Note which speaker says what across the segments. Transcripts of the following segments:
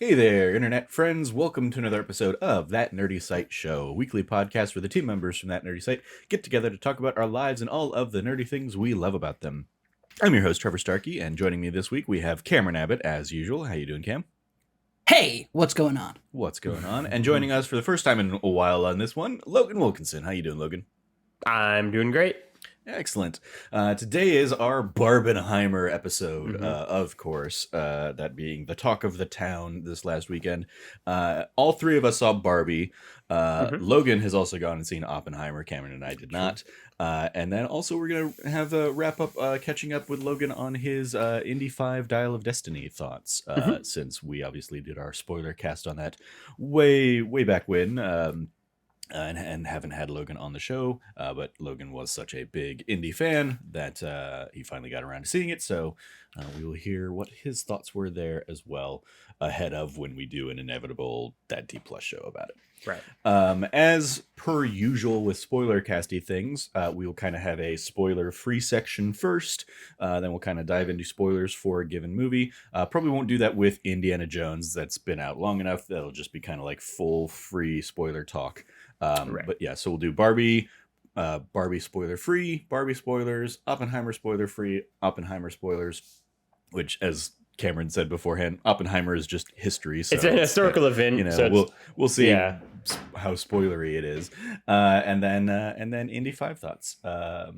Speaker 1: Hey there, internet friends. Welcome to another episode of That Nerdy Site Show, a weekly podcast where the team members from That Nerdy Site get together to talk about our lives and all of the nerdy things we love about them. I'm your host, Trevor Starkey, and joining me this week we have Cameron Abbott, as usual. How you doing, Cam?
Speaker 2: Hey, what's going on?
Speaker 1: What's going on? And joining us for the first time in a while on this one, Logan Wilkinson. How you doing, Logan?
Speaker 3: I'm doing great.
Speaker 1: Excellent. Today is our Barbenheimer episode, of course, that being the talk of the town this last weekend. All three of us saw Barbie. Logan has also gone and seen Oppenheimer. Cameron and I did not. And then also we're going to have a wrap up, catching up with Logan on his Indy 5 Dial of Destiny thoughts, since we obviously did our spoiler cast on that way back when. And haven't had Logan on the show, but Logan was such a big indie fan that he finally got around to seeing it, so we will hear what his thoughts were there as well, ahead of when we do an inevitable Dad T Plus show about it.
Speaker 3: Right.
Speaker 1: As per usual with spoiler casty things, we will kind of have a spoiler-free section first, then we'll kind of dive into spoilers for a given movie. Probably won't do that with Indiana Jones, that's been out long enough. That'll just be kind of like full free spoiler talk.
Speaker 3: Right.
Speaker 1: But yeah, so we'll do Barbie, Barbie spoiler free, Barbie spoilers, Oppenheimer spoiler free, Oppenheimer spoilers, which, as Cameron said beforehand, Oppenheimer is just history. So
Speaker 3: it's an historical event.
Speaker 1: You know,
Speaker 3: so
Speaker 1: we'll see how spoilery it is, and then Indy 5 thoughts. Yeah,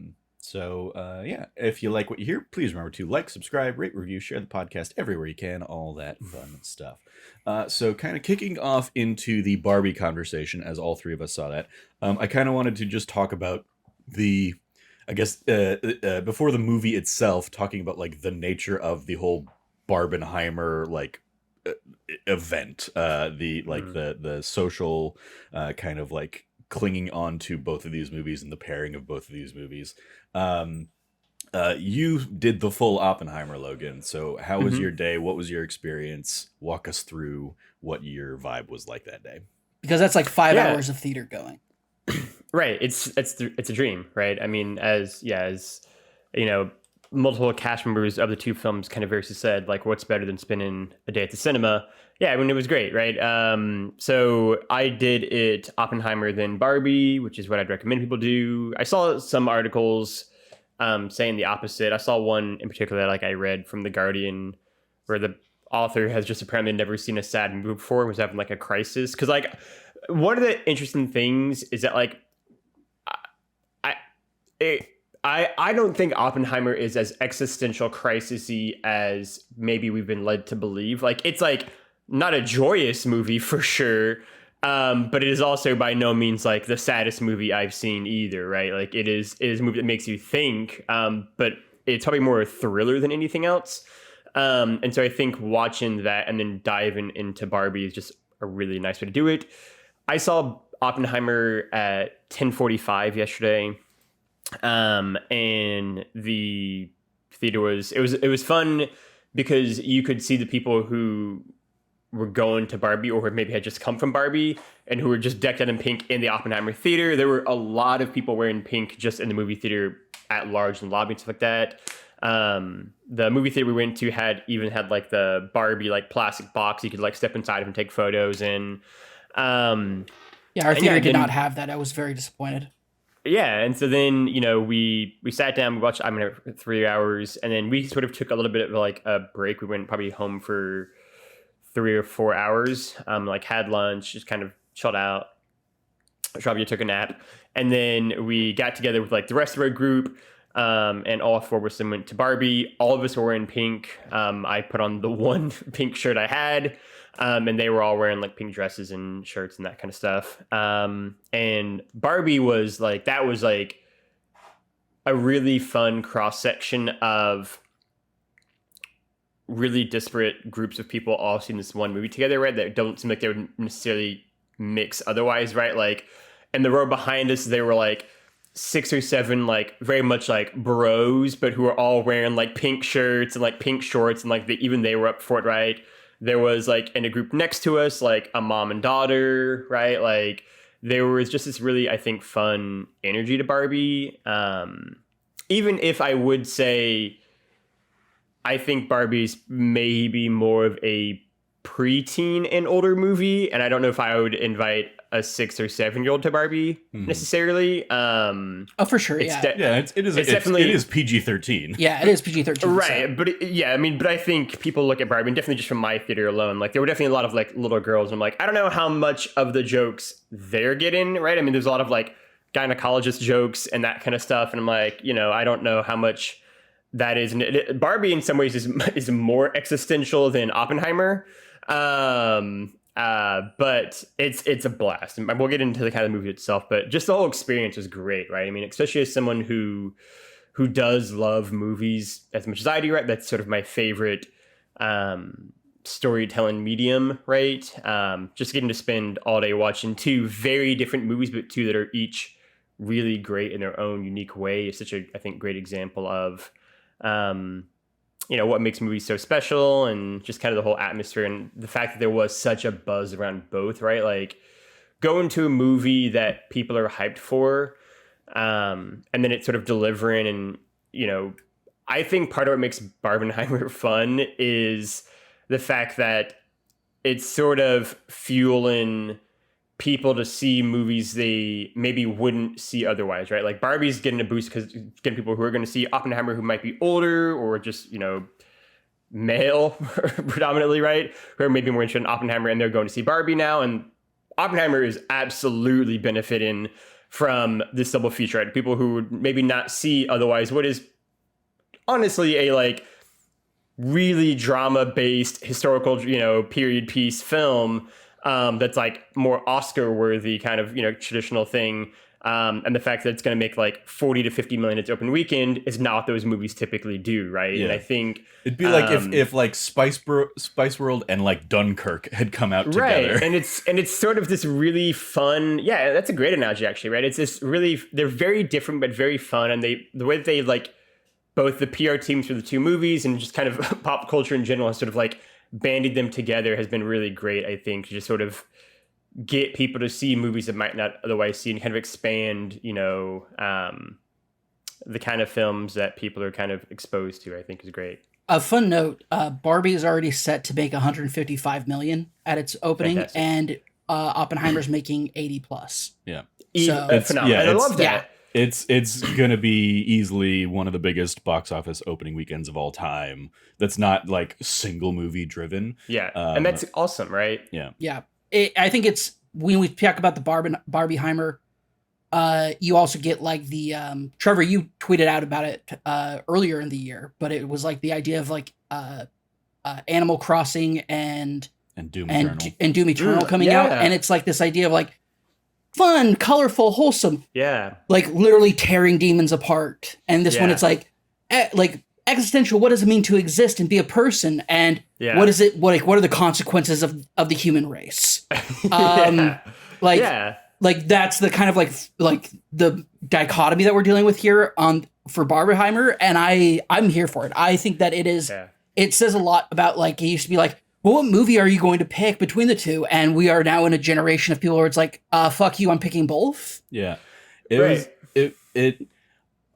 Speaker 1: if you like what you hear, please remember to like, subscribe, rate, review, share the podcast everywhere you can, all that fun stuff. So kind of kicking off into the Barbie conversation, as all three of us saw that, I kind of wanted to just talk about before the movie itself, talking about like the nature of the whole Barbenheimer event, the social kind of like clinging on to both of these movies and the pairing of both of these movies. You did the full Oppenheimer, Logan. So how was your day? What was your experience? Walk us through what your vibe was like that day.
Speaker 2: Because that's like 5 hours of theater going.
Speaker 3: Right. It's a dream, right? I mean, as you know, multiple cast members of the two films kind of variously said, like, what's better than spending a day at the cinema? Yeah, I mean, it was great, right? So I did it Oppenheimer then Barbie, which is what I'd recommend people do. I saw some articles saying the opposite. I saw one in particular that like I read from The Guardian, where the author has just apparently never seen a sad movie before and was having like a crisis. Because like one of the interesting things is that like I don't think Oppenheimer is as existential crisis-y as maybe we've been led to believe. Like it's like not a joyous movie for sure. But it is also by no means like the saddest movie I've seen either, right? Like it is a movie that makes you think, but it's probably more a thriller than anything else. And so I think watching that and then diving into Barbie is just a really nice way to do it. I saw Oppenheimer at 10:45 yesterday, and the theater it was fun because you could see the people who were going to Barbie or maybe had just come from Barbie and who were just decked out in pink in the Oppenheimer theater. There were a lot of people wearing pink just in the movie theater at large and lobby and stuff like that. The movie theater we went to had like the Barbie like plastic box you could like step inside of and take photos in.
Speaker 2: Our theater did not have that. I was very disappointed.
Speaker 3: Yeah, and so then, you know, we sat down, we watched Oppenheimer for 3 hours, and then we sort of took a little bit of like a break. We went probably home for 3 or 4 hours, like had lunch, just kind of chilled out. Probably took a nap. And then we got together with like the rest of our group, and all four of us went to Barbie. All of us were wearing pink. I put on the one pink shirt I had, and they were all wearing like pink dresses and shirts and that kind of stuff. And Barbie was like, that was like a really fun cross section of really disparate groups of people all seeing this one movie together, right? That don't seem like they would necessarily mix otherwise, right? Like in the row behind us, they were like 6 or 7, like very much like bros, but who were all wearing like pink shirts and like pink shorts, and like even they were up for it, right? There was like in a group next to us, like a mom and daughter, right? Like there was just this really, I think, fun energy to Barbie. Even if I would say, I think Barbie's maybe more of a preteen and older movie, and I don't know if I would invite a 6 or 7-year-old to Barbie necessarily.
Speaker 2: For sure,
Speaker 1: it is PG-13.
Speaker 2: Yeah, it is PG-13,
Speaker 3: right?
Speaker 2: So.
Speaker 3: But but I think people look at Barbie, and definitely just from my theater alone, like there were definitely a lot of like little girls. And I'm like, I don't know how much of the jokes they're getting, right? I mean, there's a lot of like gynecologist jokes and that kind of stuff, and I'm like, I don't know how much that is. And Barbie in some ways is more existential than Oppenheimer. But it's a blast, and we'll get into the kind of movie itself, but just the whole experience was great, right? I mean, especially as someone who does love movies as much as I do, right? That's sort of my favorite storytelling medium, right? Just getting to spend all day watching two very different movies, but two that are each really great in their own unique way is such a, I think, great example of what makes movies so special, and just kind of the whole atmosphere, and the fact that there was such a buzz around both, right? Like going to a movie that people are hyped for, and then it's sort of delivering. And, I think part of what makes Barbenheimer fun is the fact that it's sort of fueling people to see movies they maybe wouldn't see otherwise, right? Like Barbie's getting a boost because it's getting people who are going to see Oppenheimer who might be older or just, male predominantly, right? Who are maybe more interested in Oppenheimer, and they're going to see Barbie now. And Oppenheimer is absolutely benefiting from this double feature, right? People who would maybe not see otherwise what is honestly a like really drama-based historical, period piece film that's like more Oscar-worthy kind of, traditional thing. And the fact that it's going to make like 40 to 50 million its open weekend is not what those movies typically do, right? Yeah. And I think
Speaker 1: it'd be like if like Spice World and like Dunkirk had come out together,
Speaker 3: right? And it's sort of this really fun. Yeah, that's a great analogy, actually, right? It's this really, they're very different but very fun, and the way that they like both the PR teams for the two movies and just kind of pop culture in general has sort of like bandied them together has been really great. I think to just sort of get people to see movies that might not otherwise see, and kind of expand, the kind of films that people are kind of exposed to, I think is great.
Speaker 2: A fun note, Barbie is already set to make 155 million at its opening. Fantastic. And Oppenheimer's making 80 plus.
Speaker 1: Yeah.
Speaker 2: So
Speaker 3: it's phenomenal. I love that. Yeah.
Speaker 1: It's going to be easily one of the biggest box office opening weekends of all time. That's not like single movie driven.
Speaker 3: Yeah. And that's awesome, right?
Speaker 1: Yeah.
Speaker 2: Yeah. I think it's, when we talk about the Barbenheimer, you also get like the, Trevor, you tweeted out about it earlier in the year, but it was like the idea of like Animal Crossing and Doom Eternal coming out. And it's like this idea of like fun, colorful, wholesome.
Speaker 3: Yeah.
Speaker 2: Like literally tearing demons apart. And this one, it's like existential. What does it mean to exist and be a person? And what is it? What are the consequences of the human race? Like that's the kind of like the dichotomy that we're dealing with here for Barbenheimer. And I'm here for it. I think that it is, it says a lot about like, it used to be like, well, what movie are you going to pick between the two? And we are now in a generation of people where it's like, fuck you, I'm picking both.
Speaker 1: Yeah.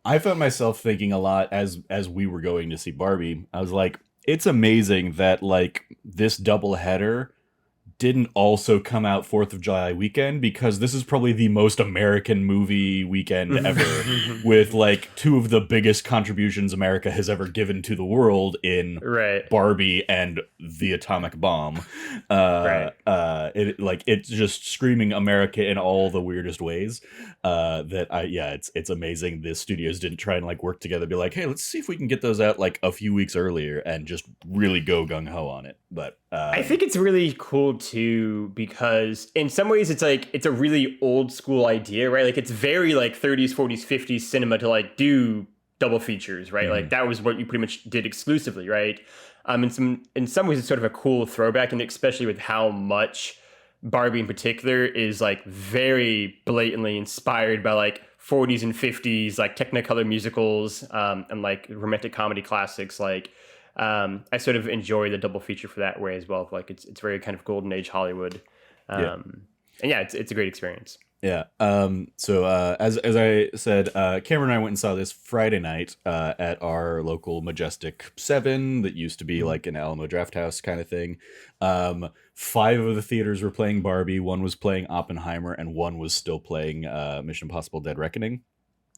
Speaker 1: I found myself thinking a lot as we were going to see Barbie. I was like, it's amazing that like this double header didn't also come out 4th of July weekend, because this is probably the most American movie weekend ever, with like two of the biggest contributions America has ever given to the world in Barbie and the atomic bomb. It's just screaming America in all the weirdest ways. It's amazing the studios didn't try and like work together, be like, hey, let's see if we can get those out like a few weeks earlier and just really go gung ho on it. But
Speaker 3: I think it's really cool too, because in some ways it's like, it's a really old school idea, right? Like it's very like 30s, 40s, 50s cinema to like do double features, right? Like that was what you pretty much did exclusively, right? In some ways it's sort of a cool throwback, and especially with how much Barbie in particular is like very blatantly inspired by like 40s and 50s like Technicolor musicals and like romantic comedy classics. Like I sort of enjoy the double feature for that way as well. Like it's very kind of golden age Hollywood. And it's a great experience.
Speaker 1: Yeah. So as I said, Cameron and I went and saw this Friday night at our local Majestic 7 that used to be like an Alamo Draft House kind of thing. Five of the theaters were playing Barbie, one was playing Oppenheimer, and one was still playing Mission Impossible: Dead Reckoning.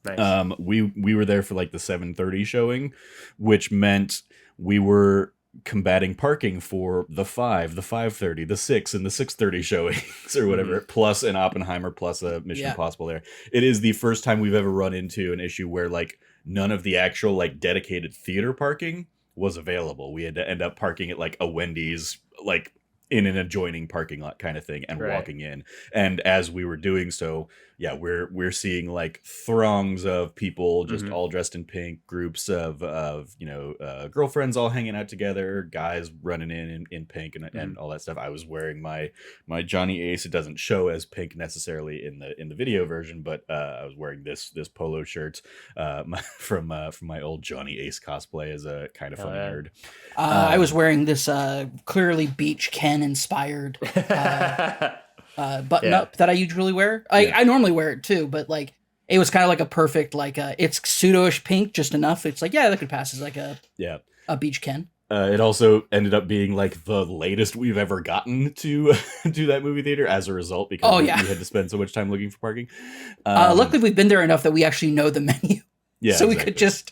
Speaker 3: Nice.
Speaker 1: We were there for like the 7:30 showing, which meant we were combating parking for the 5:30, the 6, and the 6:30 showings or whatever, plus an Oppenheimer, plus a Mission
Speaker 2: Yeah.
Speaker 1: Impossible there. It is the first time we've ever run into an issue where like none of the actual like dedicated theater parking was available. We had to end up parking at like a Wendy's, like in an adjoining parking lot kind of thing, and
Speaker 3: Right.
Speaker 1: walking in. And as we were doing so, yeah, we're seeing like throngs of people just all dressed in pink, groups of girlfriends all hanging out together, guys running in pink and all that stuff. I was wearing my Johnny Ace. It doesn't show as pink necessarily in the video version, but I was wearing this polo shirt from my old Johnny Ace cosplay as a kind of funny nerd.
Speaker 2: I was wearing this clearly Beach Ken inspired button up that I usually wear. I normally wear it too, but like it was kind of like a perfect like it's pseudo-ish pink just enough. It's like, yeah, that could pass as like a Beach Ken.
Speaker 1: It also ended up being like the latest we've ever gotten to do that movie theater as a result, because we had to spend so much time looking for parking.
Speaker 2: Luckily we've been there enough that we actually know the menu.
Speaker 1: Yeah,
Speaker 2: so we could just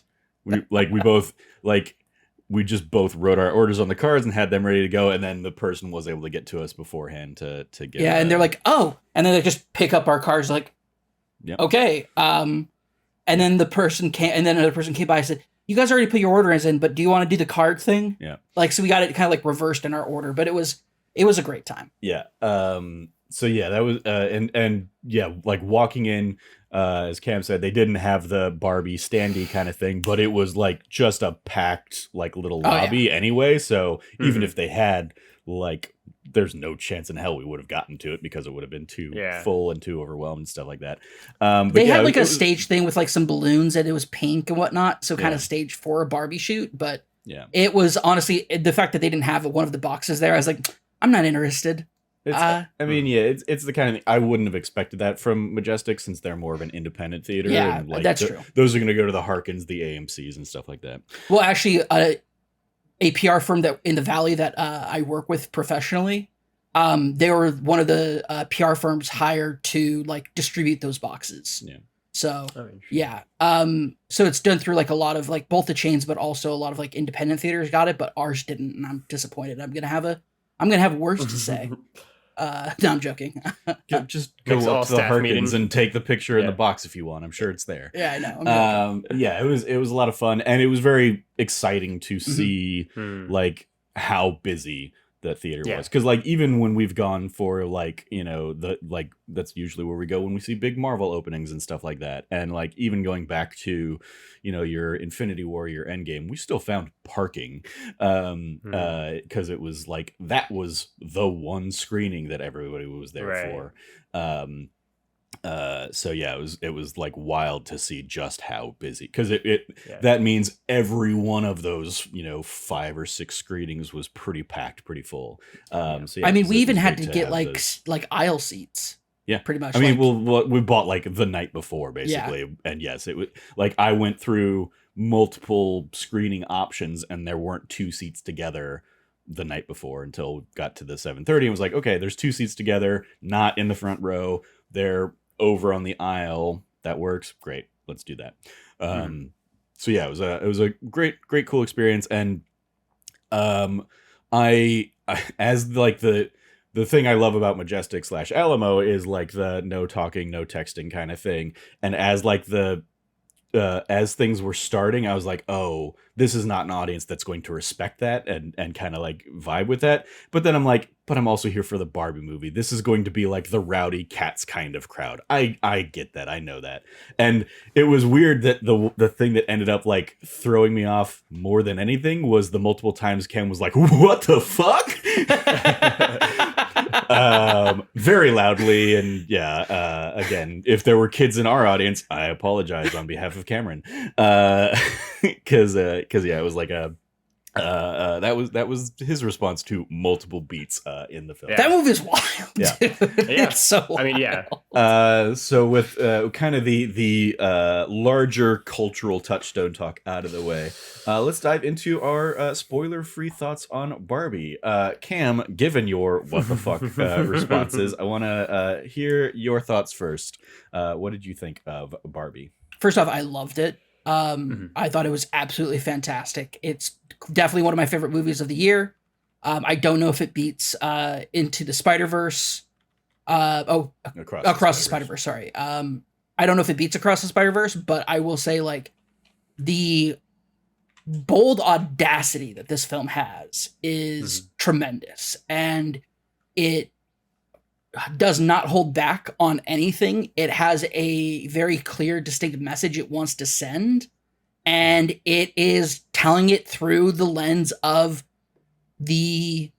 Speaker 1: we just both wrote our orders on the cards and had them ready to go, and then the person was able to get to us beforehand to get.
Speaker 2: Yeah, and they're like, oh, and then they just pick up our cards, like, okay, and then the person came, and then another person came by and said, you guys already put your orders in, but do you want to do the card thing?
Speaker 1: Yeah,
Speaker 2: like so we got it kind of like reversed in our order, but it was a great time.
Speaker 1: Yeah. So yeah, that was and yeah, like walking in. As Cam said, they didn't have the Barbie standee kind of thing, but it was like just a packed like little lobby anyway. So even if they had, like, there's no chance in hell we would have gotten to it because it would have been too full and too overwhelmed and stuff like that. But
Speaker 2: they had like a stage thing with like some balloons and it was pink and whatnot. So kind of stage for a Barbie shoot, but it was honestly the fact that they didn't have one of the boxes there. I was like, I'm not interested.
Speaker 1: I mean, it's the kind of thing I wouldn't have expected that from Majestic, since they're more of an independent theater.
Speaker 2: Yeah,
Speaker 1: and like
Speaker 2: that's true.
Speaker 1: Those are going to go to the Harkins, the AMCs, and stuff like that.
Speaker 2: Well, actually, a PR firm that in the Valley that I work with professionally, they were one of the PR firms hired to like distribute those boxes. Yeah. So so it's done through like a lot of like both the chains, but also a lot of like independent theaters got it, but ours didn't, and I'm disappointed. I'm gonna have words to say. No, I'm joking.
Speaker 1: Just go up to the Harkins and take the picture in the box if you want. I'm sure it's there.
Speaker 2: Yeah, I know.
Speaker 1: Yeah, it was a lot of fun, and it was very exciting to see like how busy the theater was, because like even when we've gone for like that's usually where we go when we see big Marvel openings and stuff like that, and like even going back to your Infinity War, your Endgame, we still found parking because it was like that was the one screening that everybody was there for. So yeah, it was like wild to see just how busy, because that means every one of those 5 or 6 screenings was pretty packed, pretty full. So yeah,
Speaker 2: I mean, we even had to get like aisle seats.
Speaker 1: Yeah,
Speaker 2: pretty much.
Speaker 1: I mean, we bought like the night before basically, and yes, it was like I went through multiple screening options, and there weren't 2 seats together the night before until we got to the 7:30 and was like, okay, there's 2 seats together, not in the front row. They're over on the aisle. That works. Great. Let's do that. So yeah, it was a great, cool experience. And I as like the thing I love about Majestic / Alamo is like the no talking, no texting kind of thing. And as like as things were starting, I was like, oh, this is not an audience that's going to respect that and kind of like vibe with that. But then I'm like, but I'm also here for the Barbie movie. This is going to be like the rowdy cats kind of crowd. I get that. I know that. And it was weird that the thing that ended up like throwing me off more than anything was the multiple times Ken was like, what the fuck? Very loudly. And again, if there were kids in our audience, I apologize on behalf of Cameron, because it was like That was his response to multiple beats in the film.
Speaker 2: That movie is wild.
Speaker 1: Yeah.
Speaker 2: Dude.
Speaker 3: Yeah.
Speaker 2: It's so wild.
Speaker 3: I mean, yeah.
Speaker 1: So with kind of the larger cultural touchstone talk out of the way, let's dive into our spoiler-free thoughts on Barbie. Cam, given your what the fuck responses, I want to hear your thoughts first. What did you think of Barbie?
Speaker 2: First off, I loved it. I thought it was absolutely fantastic. It's definitely one of my favorite movies of the year. I don't know if it beats Into the Spider-Verse. Across the Spider-Verse. Sorry. I don't know if it beats Across the Spider-Verse, but I will say, like, the bold audacity that this film has is tremendous, and it does not hold back on anything. It has a very clear, distinct message it wants to send, and it is telling it through the lens of the,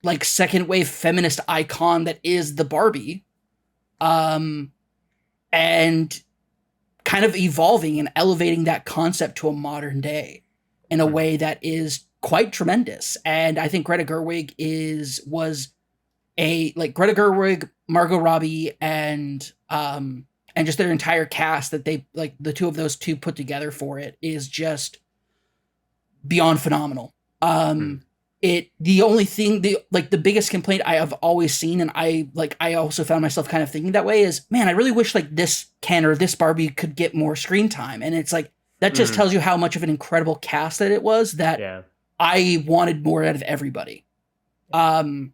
Speaker 2: like, second wave feminist icon that is the Barbie, and kind of evolving and elevating that concept to a modern day in a way that is quite tremendous. And I think Greta Gerwig Greta Gerwig, Margot Robbie, and just their entire cast that they, like, the two of those two put together for it is just beyond phenomenal. The only thing, the biggest complaint I have always seen, and I also found myself kind of thinking that way, is, man, I really wish, like, this Barbie could get more screen time. And it's like, that just tells you how much of an incredible cast that it was, that I wanted more out of everybody. And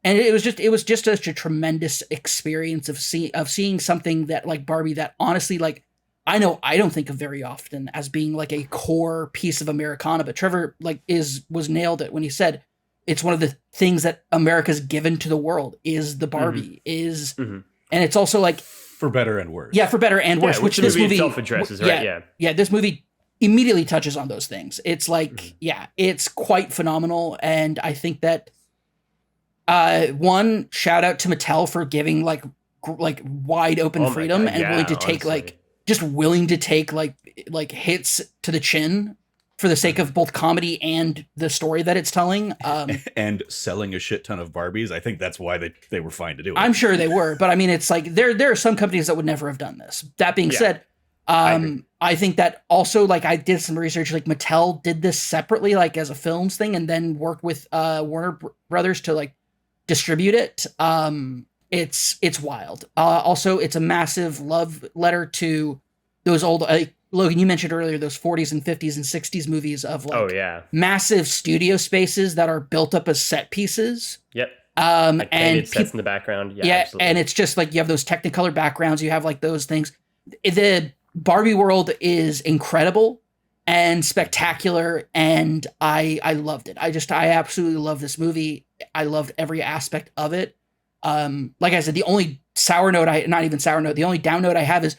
Speaker 2: it was just such a tremendous experience of seeing something that, like, Barbie, that honestly, like, I know I don't think of very often as being, like, a core piece of Americana, but Trevor, like, was nailed it when he said it's one of the things that America's given to the world is the Barbie and it's also, like,
Speaker 1: for better and worse.
Speaker 2: Yeah, for better and worse, which this movie
Speaker 3: itself addresses, right?
Speaker 2: Yeah, this movie immediately touches on those things. It's like, it's quite phenomenal, and I think that one, shout out to Mattel for giving like wide open freedom and willing to take willing to take like hits to the chin for the sake of both comedy and the story that it's telling.
Speaker 1: And selling a shit ton of Barbies. I think that's why they were fine to do it.
Speaker 2: I'm sure they were, but I mean, it's like there are some companies that would never have done this. That being said, I think that also, like, I did some research, like, Mattel did this separately, like, as a films thing, and then worked with Warner Brothers to, like, distribute it. It's wild. Also, it's a massive love letter to those old, Logan, you mentioned earlier, those 40s and 50s and 60s movies of, like, massive studio spaces that are built up as set pieces.
Speaker 3: Yep.
Speaker 2: Like
Speaker 3: and sets in the background. Yeah, absolutely.
Speaker 2: And it's just like you have those Technicolor backgrounds, you have, like, those things. The Barbie world is incredible and spectacular, and I loved it. I absolutely love this movie. I loved every aspect of it. Like I said, the only the only down note I have is,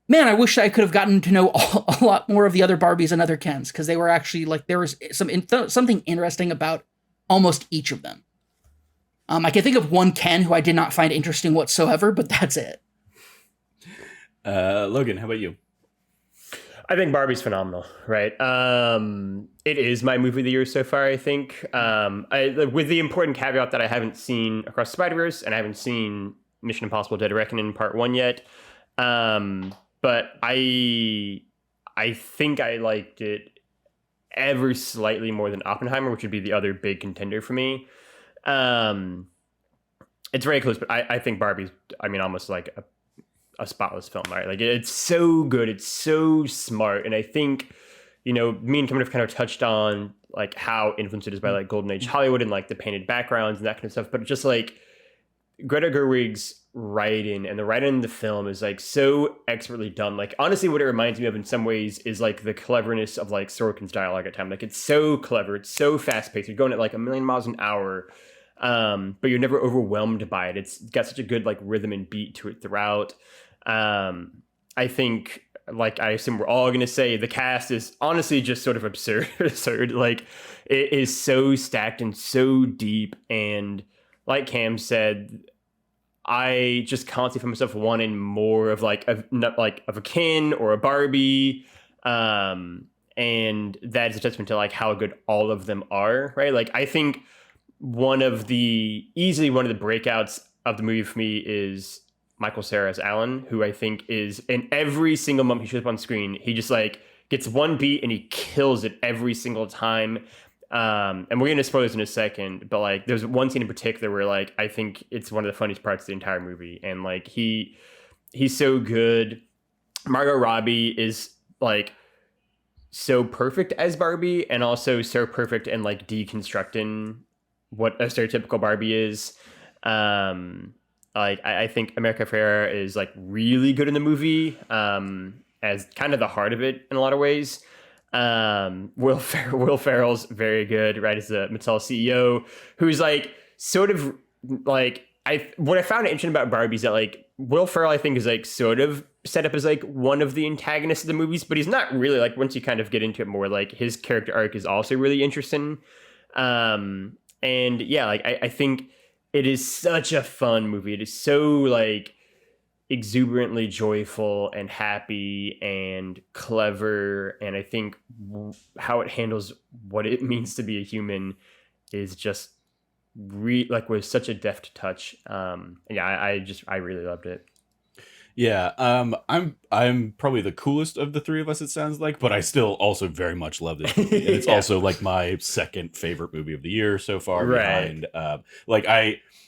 Speaker 2: man, I wish I could have gotten to know a lot more of the other Barbies and other Kens, because they were actually, like, there was something interesting about almost each of them. I can think of one Ken who I did not find interesting whatsoever, but that's it.
Speaker 1: Logan, how about you?
Speaker 3: I think Barbie's phenomenal, right? It is my movie of the year so far, I think. With the important caveat that I haven't seen Across the Spider-Verse and I haven't seen Mission Impossible: Dead Reckoning Part 1 yet. But I think I liked it ever slightly more than Oppenheimer, which would be the other big contender for me. It's very close, but I think Barbie's, I mean, almost like a spotless film, right? Like, it's so good, it's so smart, and I think, you know, me and Cameron have kind of touched on, like, how influenced it is by, like, Golden Age Hollywood and, like, the painted backgrounds and that kind of stuff, but just, like, Greta Gerwig's writing and the writing in the film is, like, so expertly done. Like, honestly, what it reminds me of in some ways is, like, the cleverness of, like, Sorkin's dialogue at time. Like, it's so clever, it's so fast paced, you're going at, like, 1,000,000 miles an hour, but you're never overwhelmed by it. It's got such a good, like, rhythm and beat to it throughout. I think, like, I assume we're all going to say the cast is honestly just sort of absurd. Like, it is so stacked and so deep. And like Cam said, I just constantly find myself wanting more of, like, of a Ken or a Barbie. And and that is a testament to like how good all of them are, right? Like I think easily one of the breakouts of the movie for me is Michael Cera's Alan, who I think is in every single moment he shows up on screen, he just like gets one beat and he kills it every single time. And we're gonna spoil this in a second, but like there's one scene in particular where like I think it's one of the funniest parts of the entire movie, and like he's so good. Margot Robbie is like so perfect as Barbie, and also so perfect in like deconstructing what a stereotypical Barbie is. Like I think America Ferrera is like really good in the movie, as kind of the heart of it in a lot of ways. Will Ferrell's very good, right? As the Mattel CEO, who's like sort of like what I found interesting about Barbie is that like Will Ferrell, I think, is like sort of set up as like one of the antagonists of the movies, but he's not really. Like once you kind of get into it more, like his character arc is also really interesting. And yeah, like I think it is such a fun movie. It is so like exuberantly joyful and happy and clever, and I think how it handles what it means to be a human is just like was such a deft touch. Yeah, I really loved it.
Speaker 1: Yeah, I'm probably the coolest of the three of us, it sounds like, but I still also very much love this movie. And it's
Speaker 3: Yeah.
Speaker 1: also like my second favorite movie of the year so far,
Speaker 3: Right.
Speaker 1: behind like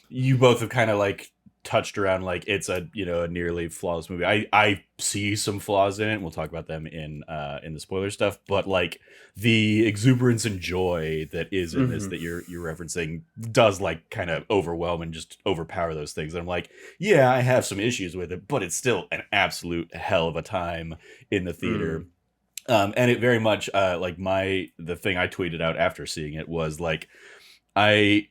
Speaker 1: you both have kind of like touched around like it's a a nearly flawless movie. I see some flaws in it, and we'll talk about them in the spoiler stuff, but like the exuberance and joy that is in this that you're referencing does like kind of overwhelm and just overpower those things. And I'm like, yeah, I have some issues with it, but it's still an absolute hell of a time in the theater. And it very much like the thing I tweeted out after seeing it was like I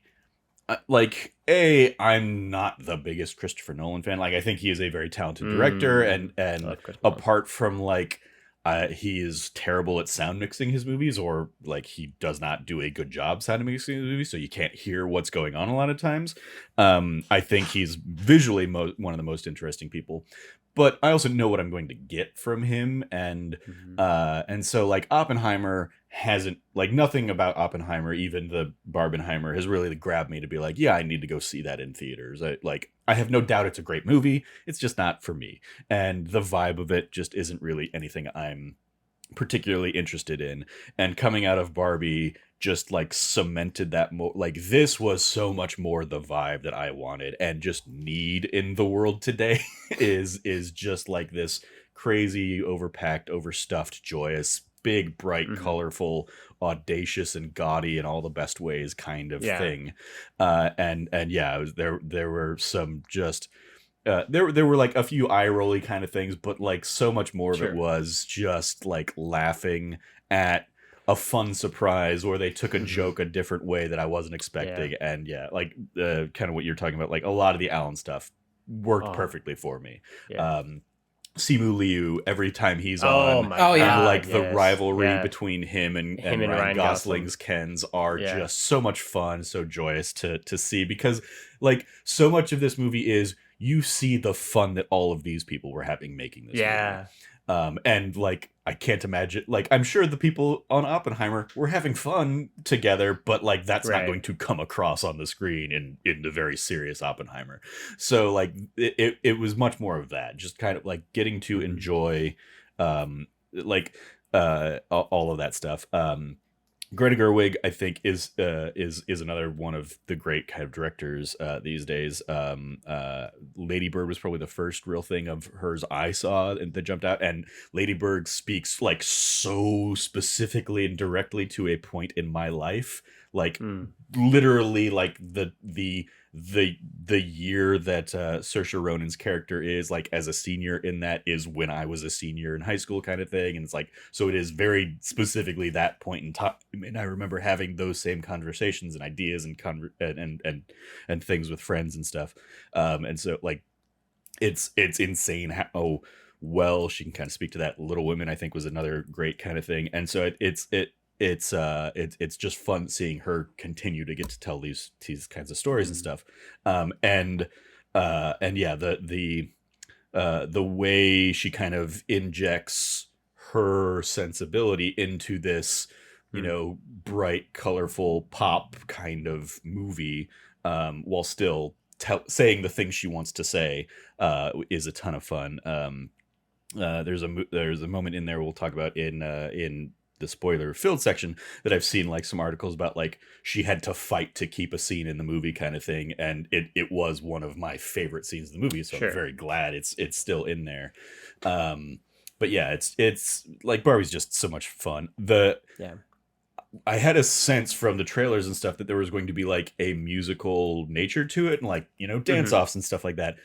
Speaker 1: like I'm not the biggest Christopher Nolan fan. Like I think he is a very talented director, and
Speaker 3: I love Chris Nolan.
Speaker 1: apart from like he is terrible at sound mixing his movies, or like he does not do a good job sound mixing his movies, so you can't hear what's going on a lot of times. I think he's visually one of the most interesting people, but I also know what I'm going to get from him, and so like Oppenheimer hasn't, like nothing about Oppenheimer, even the Barbenheimer, has really grabbed me to be like, yeah, I need to go see that in theaters. I have no doubt it's a great movie. It's just not for me, and the vibe of it just isn't really anything I'm particularly interested in. And coming out of Barbie just like cemented that like this was so much more the vibe that I wanted and just need in the world today. is just like this crazy, overpacked, overstuffed, joyous, big, bright, colorful, audacious, and gaudy in all the best ways kind of thing. And yeah, there were some just there were like a few eye rolly kind of things, but like so much more of it was just like laughing at a fun surprise, or they took a joke a different way that I wasn't expecting. And yeah, like kind of what you're talking about, like a lot of the Alan stuff worked perfectly for me. Simu Liu, every time he's on, and like the rivalry between him and Ryan Gosling's Kens are just so much fun, so joyous to see, because like so much of this movie is you see the fun that all of these people were having making this movie. And like I can't imagine, like I'm sure the people on Oppenheimer were having fun together, but like that's not going to come across on the screen in the very serious Oppenheimer. So like it was much more of that, just kind of like getting to enjoy like all of that stuff. Greta Gerwig, I think, is another one of the great kind of directors these days. Lady Bird was probably the first real thing of hers I saw and that jumped out. And Lady Bird speaks like so specifically and directly to a point in my life, like literally like the year that Saoirse Ronan's character is like as a senior in that is when I was a senior in high school kind of thing. And it's like, so it is very specifically that point in time. And I remember having those same conversations and ideas and and things with friends and stuff. And so like, it's insane how well she can kind of speak to that. Little Women, I think, was another great kind of thing. And so it's just fun seeing her continue to get to tell these kinds of stories and stuff. And yeah, the way she kind of injects her sensibility into this, you know, bright, colorful pop kind of movie, while still saying the things she wants to say, is a ton of fun. There's a moment in there we'll talk about in the spoiler filled section that I've seen like some articles about, like she had to fight to keep a scene in the movie kind of thing, and it was one of my favorite scenes of the movie, so I'm very glad it's still in there. But yeah, it's like Barbie's just so much fun. I had a sense from the trailers and stuff that there was going to be like a musical nature to it, and like, you know, dance offs and stuff like that.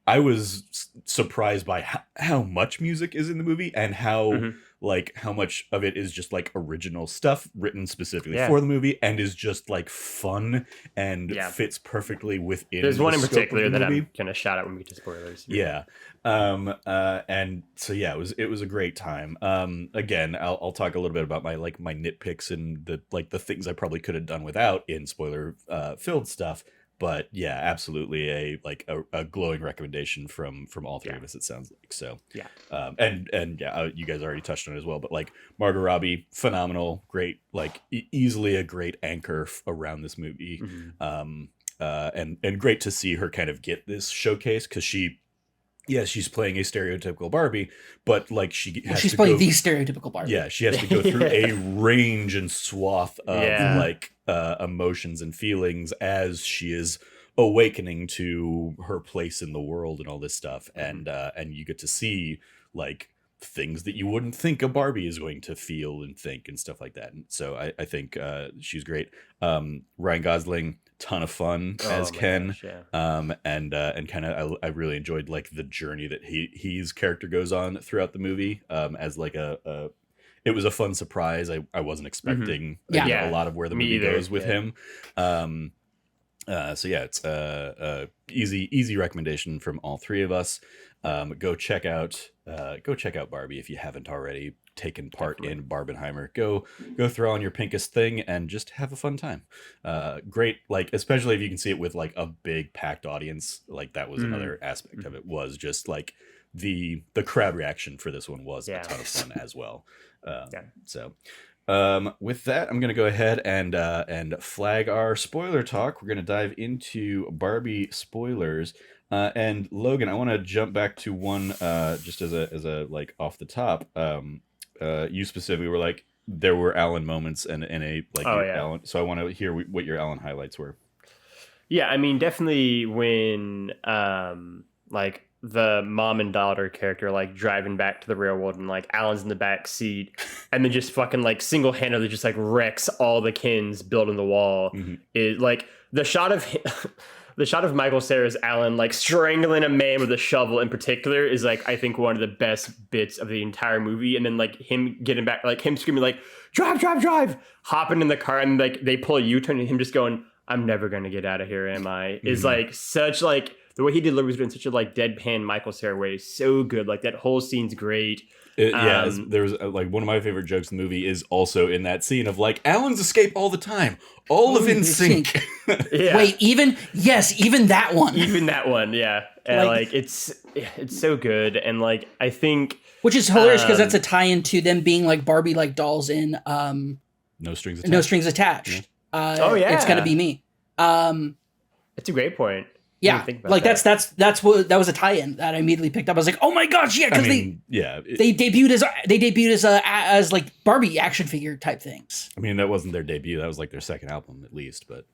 Speaker 1: I was surprised by how much music is in the movie, and how like how much of it is just like original stuff written specifically for the movie, and is just like fun and fits perfectly within.
Speaker 3: There's one in
Speaker 1: scope
Speaker 3: particular
Speaker 1: of the
Speaker 3: that
Speaker 1: movie.
Speaker 3: I'm gonna shout out when we get to spoilers.
Speaker 1: Yeah. And so yeah, it was a great time. Again, I'll talk a little bit about my nitpicks and the things I probably could have done without in spoiler filled stuff. But yeah, absolutely a glowing recommendation from all three of us, it sounds like. So
Speaker 3: yeah.
Speaker 1: And yeah, you guys already touched on it as well, but like Margot Robbie, phenomenal, great, like easily a great anchor around this movie. And great to see her kind of get this showcase, because she's playing a stereotypical Barbie, but like she's
Speaker 2: playing the stereotypical Barbie.
Speaker 1: Yeah, she has to go through a range and swath of like emotions and feelings as she is awakening to her place in the world and all this stuff. And you get to see like things that you wouldn't think a Barbie is going to feel and think and stuff like that. And so I think she's great. Ryan Gosling, ton of fun as Ken. And kind of I really enjoyed like the journey that his character goes on throughout the movie, as like it was a fun surprise. I wasn't expecting a lot of where the movie goes with him. So yeah, it's a easy recommendation from all three of us. Go check out Barbie if you haven't already taken part in Barbenheimer. Go throw on your pinkest thing and just have a fun time. Great, like especially if you can see it with like a big packed audience. Like that was another aspect of it, was just like the crowd reaction for this one was a ton of fun as well. So with that, I'm gonna go ahead and flag our spoiler talk. We're gonna dive into Barbie spoilers. And Logan, I want to jump back to one just as a like off the top. You specifically were like, there were Alan moments and a like Alan. So I want to hear what your Alan highlights were.
Speaker 3: Yeah, I mean, definitely when like the mom and daughter character like driving back to the real world, and like Alan's in the back seat, and then just fucking like single-handedly just like wrecks all the Kens building the wall. Is like the shot of Michael Cera's Alan like strangling a man with a shovel in particular is like, I think, one of the best bits of the entire movie. And then like him getting back, like him screaming like drive, hopping in the car, and like they pull a U-turn, and him just going, I'm never gonna get out of here, am I? Is like such like the way he delivers it in such a like deadpan Michael Cera way is so good. Like that whole scene's great.
Speaker 1: There's like one of my favorite jokes in the movie is also in that scene of like, Alan's escape all the time, all of NSYNC.
Speaker 2: Wait, even that one,
Speaker 3: and like it's so good. And like I think,
Speaker 2: which is hilarious because that's a tie-in to them being like Barbie like dolls in
Speaker 1: No Strings Attached.
Speaker 2: It's Gonna Be Me.
Speaker 3: It's a great point.
Speaker 2: Yeah, like that's what that was a tie-in that I immediately picked up. I was like, oh my gosh, yeah, because they debuted as like Barbie action figure type things.
Speaker 1: I mean, that wasn't their debut; that was like their second album at least. But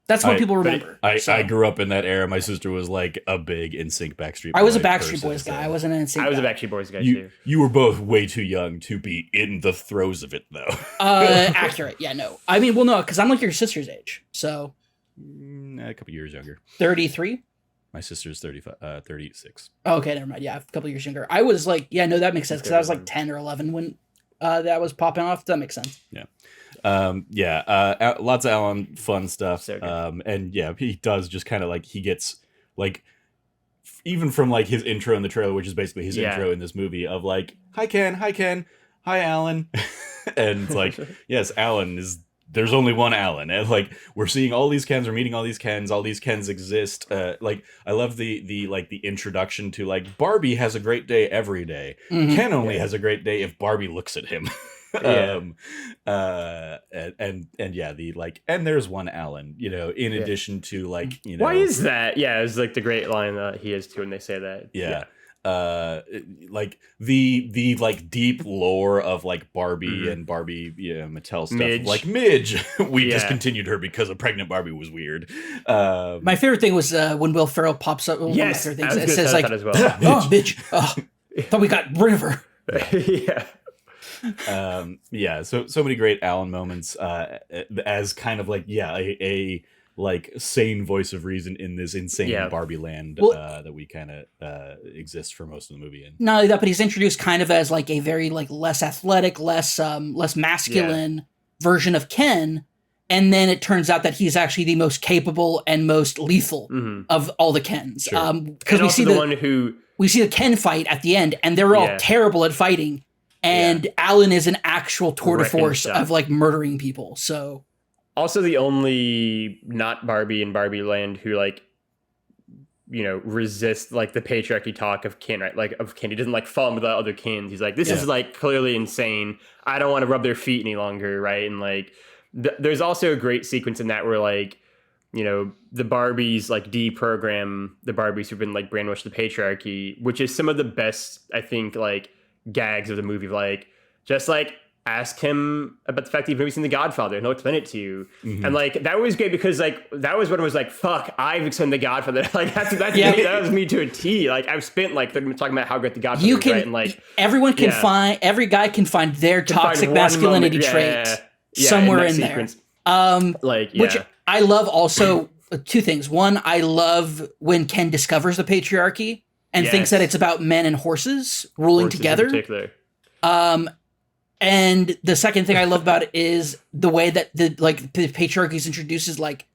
Speaker 2: that's what people remember.
Speaker 1: I grew up in that era. My sister was like a big NSYNC Backstreet Boys.
Speaker 2: I was a Backstreet Boys guy. I wasn't an NSYNC.
Speaker 3: I was a Backstreet Boys guy too.
Speaker 1: You were both way too young to be in the throes of it, though.
Speaker 2: Accurate. Yeah, no. I mean, well, no, because I'm like your sister's age, so.
Speaker 1: A couple years younger.
Speaker 2: 33?
Speaker 1: My sister's 36.
Speaker 2: Oh, okay, never mind. Yeah, a couple years younger. I was like, yeah, no, that makes sense, because I was like 10 or 11 when that was popping off. That makes sense.
Speaker 1: Yeah. Lots of Alan fun stuff.
Speaker 3: So
Speaker 1: and yeah, he does just kind of like, he gets like, even from like his intro in the trailer, which is basically his intro in this movie, of like, hi Ken, hi Alan. And it's like, yes, Alan is there's only one Alan, and like we're seeing all these Kens, we're meeting all these Kens exist. Like I love the like the introduction to like Barbie has a great day every day. Ken only has a great day if Barbie looks at him.
Speaker 3: Yeah.
Speaker 1: And yeah, the like, and there's one Alan, you know, in addition to like, you know,
Speaker 3: why is that? Yeah, it's like the great line that he has too when they say that.
Speaker 1: Yeah. Like the like deep lore of like Barbie and Barbie, Mattel stuff.
Speaker 3: Midge.
Speaker 1: Like Midge, we discontinued her because a pregnant Barbie was weird.
Speaker 2: My favorite thing was when Will Ferrell pops up.
Speaker 3: Yes,
Speaker 2: one of my
Speaker 3: I
Speaker 2: favorite
Speaker 3: was
Speaker 2: things. It says like,
Speaker 3: that as well.
Speaker 2: "Oh, Midge, thought we got rid of her."
Speaker 3: Yeah.
Speaker 1: Yeah, so many great Alan moments as kind of like a like sane voice of reason in this insane Barbie land that we kind of exist for most of the movie in.
Speaker 2: Not only that, but he's introduced kind of as like a very like less athletic, less masculine version of Ken, and then it turns out that he's actually the most capable and most lethal of all the Kens. Because we see we see the Ken fight at the end, and they're all terrible at fighting. And Alan is an actual tour de force of like murdering people. So
Speaker 3: also the only not Barbie in Barbie land who like, you know, resists like the patriarchy talk of Ken, right? Like of Ken. He doesn't like fall in with the other Kens. He's like, this is like clearly insane. I don't want to rub their feet any longer. Right. And like, there's also a great sequence in that where like, you know, the Barbies like deprogram the Barbies who've been like brainwashed the patriarchy, which is some of the best, I think, like, gags of the movie, like just like ask him about the fact that you've maybe seen The Godfather and he'll explain it to you. And like that was great because like that was when it was like, fuck, I've explained The Godfather. Like that's me, that was me to a T. Like I've spent like talking about how great The Godfather is, right? And like everyone can
Speaker 2: find, every guy can find their toxic masculinity trait somewhere in there. Which I love also two things. One, I love when Ken discovers the patriarchy and thinks that it's about men and horses ruling together. And the second thing I love about it is the way that the patriarchy is introduced is like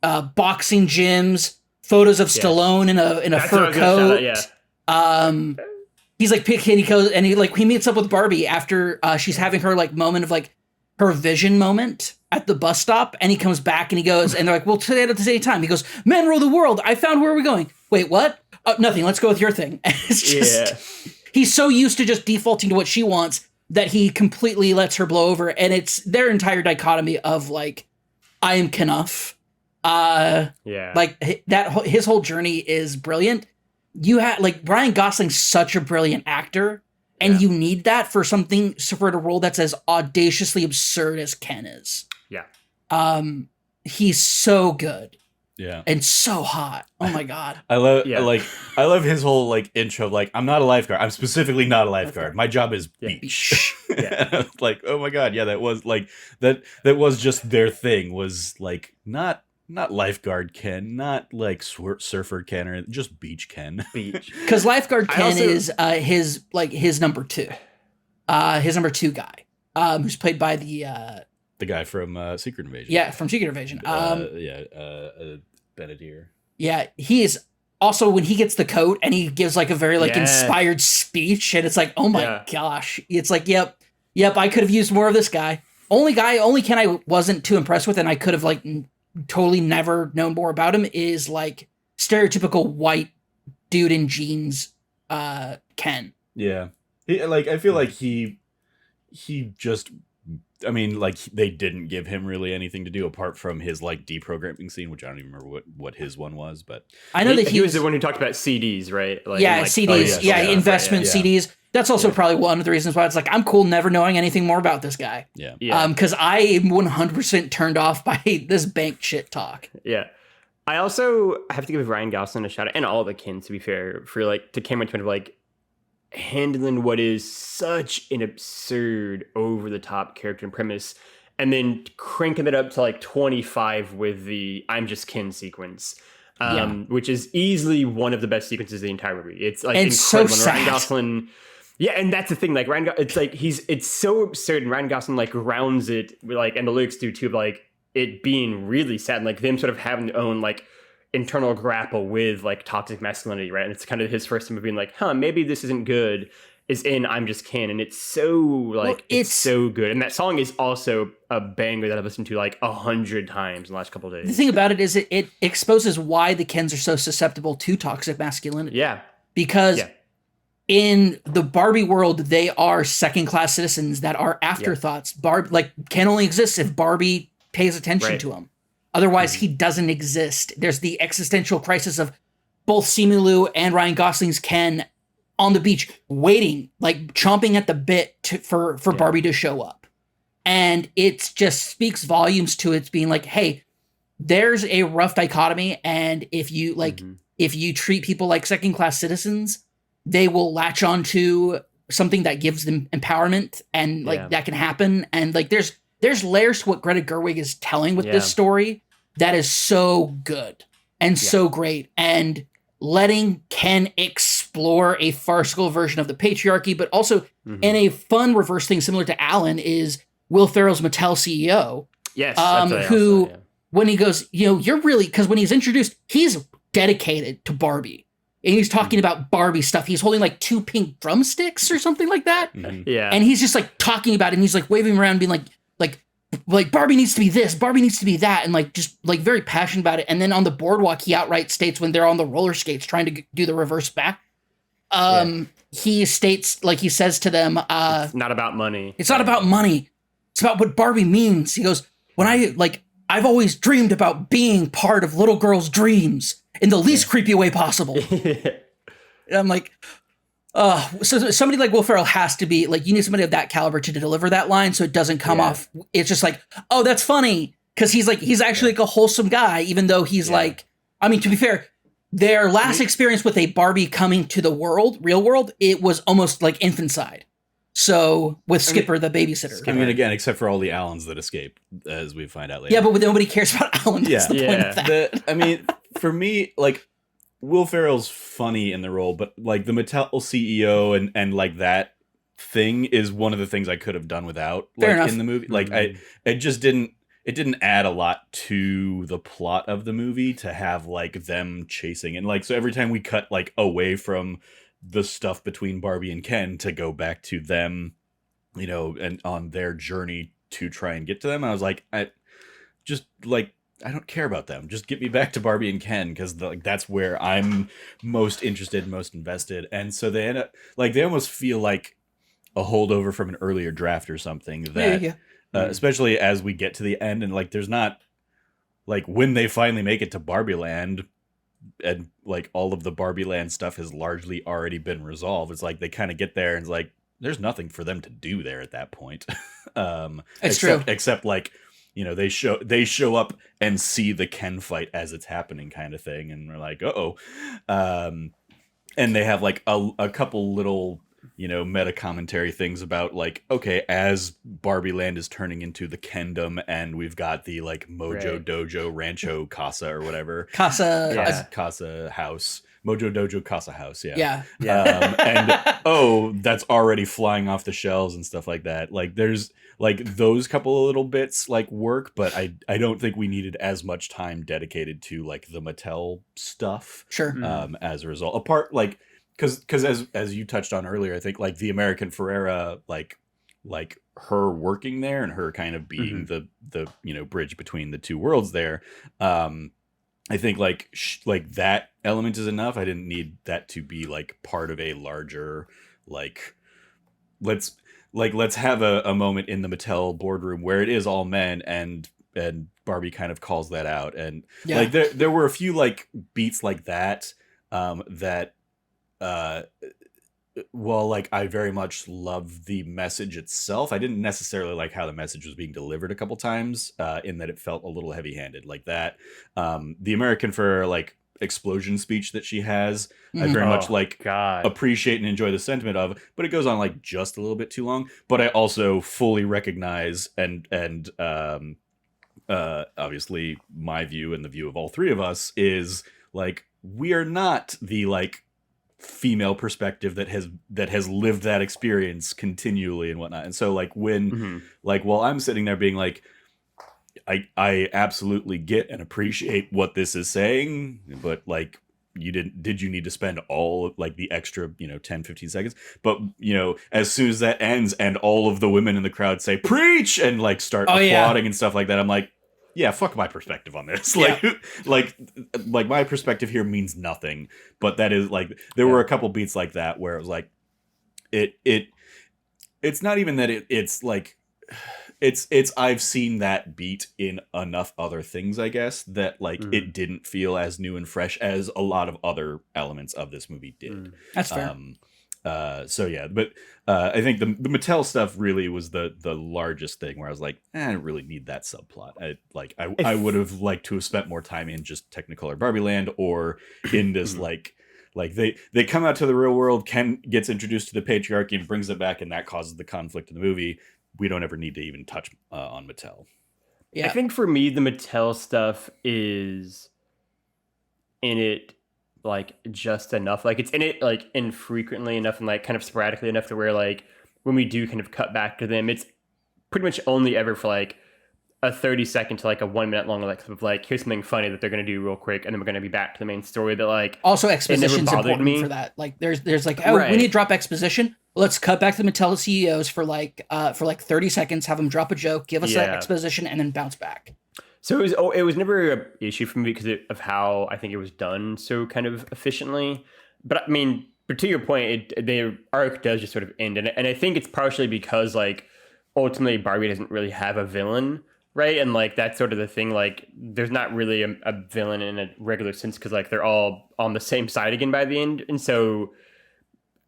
Speaker 2: boxing gyms, photos of Stallone in a fur coat. He's like picking, he meets up with Barbie after she's having her like moment of like her vision moment at the bus stop, and he comes back and he goes, and they're like, "Well, today at the same time." He goes, "Men rule the world. I found where we're going." Wait, what? Nothing. Let's go with your thing. And it's just he's so used to just defaulting to what she wants that he completely lets her blow over, and it's their entire dichotomy of like, I am Knuff. Like that. His whole journey is brilliant. You had like Ryan Gosling's such a brilliant actor. And you need that for a role that's as audaciously absurd as Ken is. Yeah. He's so good. Yeah. And so hot. Oh my God.
Speaker 1: I love his whole like intro of like, I'm not a lifeguard. I'm specifically not a lifeguard. My job is beach. Like, oh my God. Yeah, that was like that was just their thing, was like not lifeguard Ken, not like surfer Ken, or just beach Ken.
Speaker 2: Beach. Because lifeguard Ken is his number two. His number two guy. Who's played by the
Speaker 1: guy from Secret Invasion.
Speaker 2: Yeah, from Secret Invasion.
Speaker 1: Benedier.
Speaker 2: Yeah, he is also, when he gets the coat and he gives like a very like inspired speech, and it's like, oh my gosh. It's like, yep, I could have used more of this guy. Only Ken I wasn't too impressed with, and I could have like totally never known more about him, is like stereotypical white dude in jeans Ken.
Speaker 1: Yeah. I feel like he just, I mean, like they didn't give him really anything to do apart from his like deprogramming scene, which I don't even remember what his one was, but
Speaker 3: I know that he was the one who talked about CDs, right? Like,
Speaker 2: CDs, investment CDs. That's also probably one of the reasons why it's like, I'm cool never knowing anything more about this guy. Yeah. Because I am 100% turned off by this bank shit talk.
Speaker 3: Yeah. I also have to give Ryan Gosling a shout out, and all the Kens, to be fair, for like to Cameron of like handling what is such an absurd, over the top character and premise, and then cranking it up to like 25 with the "I'm just Ken" sequence. Which is easily one of the best sequences of the entire movie. It's like incredible.
Speaker 2: So sad.
Speaker 3: Ryan Gosling. Yeah, and that's the thing. Like it's like it's so absurd, and Ryan Gosling like rounds it with, like, and the lyrics do too, of, like it being really sad, and like them sort of having their own like internal grapple with like toxic masculinity, right? And it's kind of his first time of being like, maybe this isn't good. is in I'm Just Ken, and it's so like it's so good. And that song is also a banger that I've listened to like 100 times in the last couple of days.
Speaker 2: The thing about it is it exposes why the Kens are so susceptible to toxic masculinity.
Speaker 3: Yeah.
Speaker 2: Because in the Barbie world, they are second-class citizens that are afterthoughts. Like Ken only exists if Barbie pays attention to him. Otherwise, he doesn't exist. There's the existential crisis of both Simu Liu and Ryan Gosling's Ken on the beach, waiting, like chomping at the bit for Barbie to show up. And it just speaks volumes to it being like, hey, there's a rough dichotomy, and if you if you treat people like second-class citizens, they will latch on to something that gives them empowerment, and like that can happen. And like there's layers to what Greta Gerwig is telling with this story that is so good and so great, and letting Ken explore a farcical version of the patriarchy, but also in a fun reverse thing similar to Alan is Will Ferrell's Mattel CEO.
Speaker 3: Yes,
Speaker 2: who when he goes, you're really, because when he's introduced, he's dedicated to Barbie. And he's talking about Barbie stuff. He's holding like 2 pink drumsticks or something like that.
Speaker 3: Yeah.
Speaker 2: And he's just like talking about it, and he's like waving around being like Barbie needs to be this, Barbie needs to be that, and like just like very passionate about it. And then on the boardwalk, he outright states when they're on the roller skates trying to do the reverse back. He states, like he says to them,
Speaker 3: it's not about money.
Speaker 2: It's not about money. It's about what Barbie means. He goes, I've always dreamed about being part of little girls' dreams in the least creepy way possible. And I'm like, so somebody like Will Ferrell has to be like, you need somebody of that caliber to deliver that line, so it doesn't come off. It's just like, oh, that's funny, because he's actually like a wholesome guy, even though he's like, I mean, to be fair, their last experience with a Barbie coming to the real world, it was almost like infanticide. So with Skipper, the babysitter.
Speaker 1: I mean, again, except for all the Allens that escape, as we find out later.
Speaker 2: Yeah, but nobody cares about Alan. That's the point of that.
Speaker 1: I mean, for me, like, Will Ferrell's funny in the role, but like the Mattel CEO and like that thing is one of the things I could have done without, like, in the movie. Like, it just didn't add a lot to the plot of the movie to have like them chasing, and like, so every time we cut like away from the stuff between Barbie and Ken to go back to them, and on their journey to try and get to them, I was like, I don't care about them. Just get me back to Barbie and Ken, because that's where I'm most interested, most invested. And so they end up like, they almost feel like a holdover from an earlier draft or something. That especially as we get to the end, and like, there's not like, when they finally make it to Barbie Land, and like all of the Barbie Land stuff has largely already been resolved. It's like they kind of get there and it's like there's nothing for them to do there at that point.
Speaker 2: It's true.
Speaker 1: Except like, they show up and see the Ken fight as it's happening, kind of thing, and we're like, and they have like a couple little meta commentary things about like, okay, as Barbie Land is turning into the Kendom, and we've got the like Mojo Dojo Rancho Casa or whatever Casa House, Mojo Dojo Casa House, and that's already flying off the shelves and stuff like that. Like, there's like those couple of little bits like work, but I don't think we needed as much time dedicated to like the Mattel stuff.
Speaker 2: Sure.
Speaker 1: As a result, apart like, because as you touched on earlier, I think like the American Ferrera, like her working there and her kind of being the bridge between the two worlds there. I think like that element is enough. I didn't need that to be like part of a larger like, let's have a moment in the Mattel boardroom where it is all men, and Barbie kind of calls that out, and like there were a few like beats like that that well, like, I very much love the message itself. I didn't necessarily like how the message was being delivered a couple times, in that it felt a little heavy-handed like that. The American for like explosion speech that she has, I very much appreciate and enjoy the sentiment of, but it goes on like just a little bit too long. But I also fully recognize and obviously my view and the view of all three of us is like, we are not the like female perspective that has lived that experience continually and whatnot. And so like when like, while I'm sitting there being like, I absolutely get and appreciate what this is saying, but like did you need to spend all of, like, the extra 10-15 seconds? But as soon as that ends and all of the women in the crowd say preach and like start applauding and stuff like that, I'm like, yeah, fuck my perspective on this. Like, like my perspective here means nothing. But that is like, there were a couple beats like that where it was like, it's not even that it's like, it's I've seen that beat in enough other things, I guess, that like it didn't feel as new and fresh as a lot of other elements of this movie did.
Speaker 2: That's fair.
Speaker 1: So yeah, but I think the Mattel stuff really was the largest thing where I was like, I don't really need that subplot. I would have liked to have spent more time in just Technicolor Barbie Land, or in this like they come out to the real world, Ken gets introduced to the patriarchy and brings it back, and that causes the conflict in the movie. We don't ever need to even touch on Mattel.
Speaker 3: Yeah. I think for me, the Mattel stuff is in it like just enough. Like it's in it like infrequently enough and like kind of sporadically enough to where like when we do kind of cut back to them, it's pretty much only ever for like a 30-second to like a 1 minute long like of like, here's something funny that they're going to do real quick, and then we're going to be back to the main story. That like
Speaker 2: also exposition's important for that. Like there's like, oh, we need to drop exposition. Let's cut back to the Mattel CEOs for like 30 seconds, have them drop a joke, give us that exposition, and then bounce back. So
Speaker 3: it was never an issue for me because of how I think it was done so kind of efficiently. But I mean, but to your point, their arc does just sort of end, and I think it's partially because like ultimately Barbie doesn't really have a villain. Right. And like that's sort of the thing, like there's not really a villain in a regular sense because like they're all on the same side again by the end. And so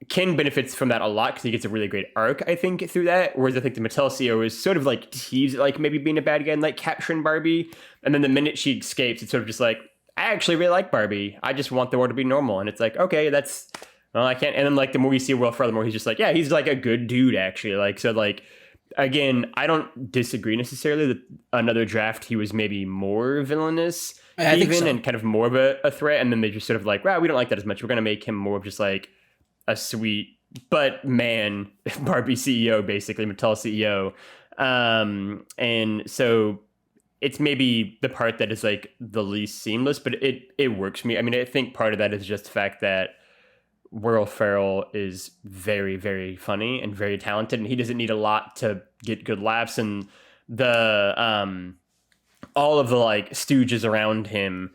Speaker 3: Ken benefits from that a lot because he gets a really great arc, I think, through that. Whereas I think the Mattel CEO is sort of like teased like maybe being a bad guy and like capturing Barbie. And then the minute she escapes, it's sort of just like, I actually really like Barbie. I just want the world to be normal. And it's like, okay, well, I can't. And then like the more we see Will Ferrell, the more he's just like, yeah, he's like a good dude, actually. Like, so like, again, I don't disagree necessarily that another draft he was maybe more villainous and kind of more of a threat, and then they just sort of like, wow, we don't like that as much. We're going to make him more of just like a sweet but man Barbie CEO, basically Mattel CEO. And so it's maybe the part that is like the least seamless, but it works for me. I mean, I think part of that is just the fact that Will Ferrell is very, very funny and very talented, and he doesn't need a lot to get good laughs. And the all of the like stooges around him,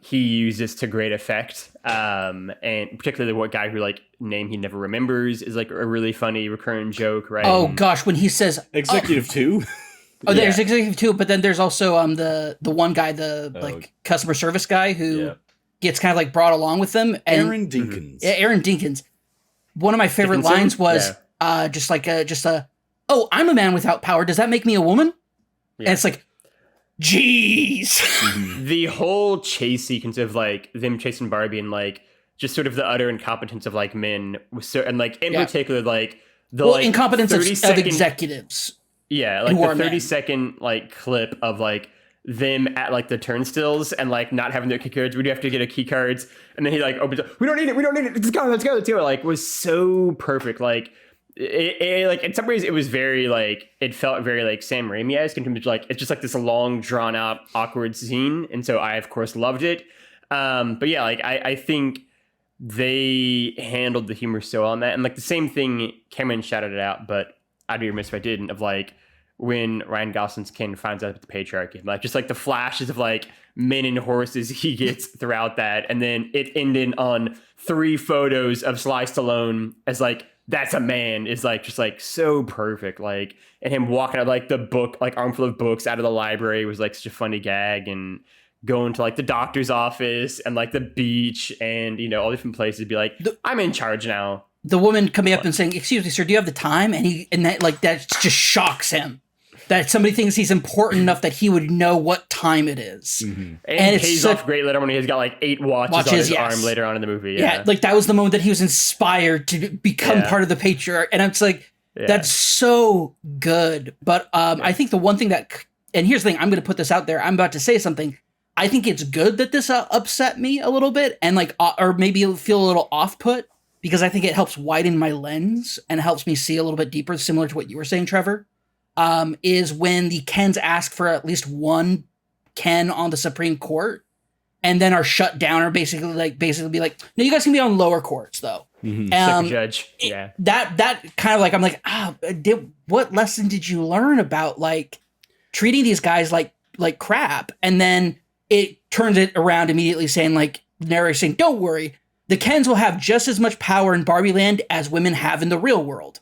Speaker 3: he uses to great effect. And particularly what guy who like name he never remembers is like a really funny recurring joke, right?
Speaker 2: Oh gosh, when he says
Speaker 1: Executive 2.
Speaker 2: Oh, there's Executive 2, but then there's also the one guy, like customer service guy who gets kind of like brought along with them. And
Speaker 1: Aaron Dinkins.
Speaker 2: Yeah, Aaron Dinkins. One of my favorite lines was just oh, I'm a man without power. Does that make me a woman? Yeah. And it's like, jeez.
Speaker 3: The whole chase sequence of like them chasing Barbie and like just sort of the utter incompetence of like men was so, and like in particular like the like
Speaker 2: incompetence of executives.
Speaker 3: Yeah, like the 30-second like clip of like them at like the turnstiles and like not having their key cards. We do have to get a key cards, and then he like opens up. We don't need it. Let's go. Like was so perfect. Like it like in some ways it was very like it felt very like Sam Raimi-esque in terms of like it's just like this long drawn out awkward scene, and so I of course loved it. But yeah, like I think they handled the humor so well on that, and like the same thing Cameron shouted it out, but I'd be remiss if I didn't, of like when Ryan Gosling's Ken finds out about the patriarchy, like just like the flashes of like men and horses he gets throughout that, and then it ended on 3 photos of Sly Stallone as like that's a man is like just like so perfect, like, and him walking out like the book like armful of books out of the library was like such a funny gag, and going to like the doctor's office and like the beach and all different places, be like I'm in charge now.
Speaker 2: The woman coming up and saying, "Excuse me, sir, do you have the time?" And that like that just shocks him. That somebody thinks he's important enough that he would know what time it is.
Speaker 3: Mm-hmm. And it pays off great later when he's got like 8 watches on his arm later on in the movie.
Speaker 2: Yeah, like that was the moment that he was inspired to become part of the patriarch. And it's like, that's so good. But I think the one thing that, and here's the thing, I'm going to put this out there. I'm about to say something. I think it's good that this upset me a little bit and like, or maybe feel a little off-put, because I think it helps widen my lens and helps me see a little bit deeper, similar to what you were saying, Trevor. Is when the Kens ask for at least one Ken on the Supreme Court, and then are shut down, or basically be like, no, you guys can be on lower courts though.
Speaker 3: Second judge. Yeah.
Speaker 2: That kind of like, I'm like, what lesson did you learn about like treating these guys like crap? And then it turns it around immediately, saying like, the narrator saying, don't worry, the Kens will have just as much power in Barbie Land as women have in the real world.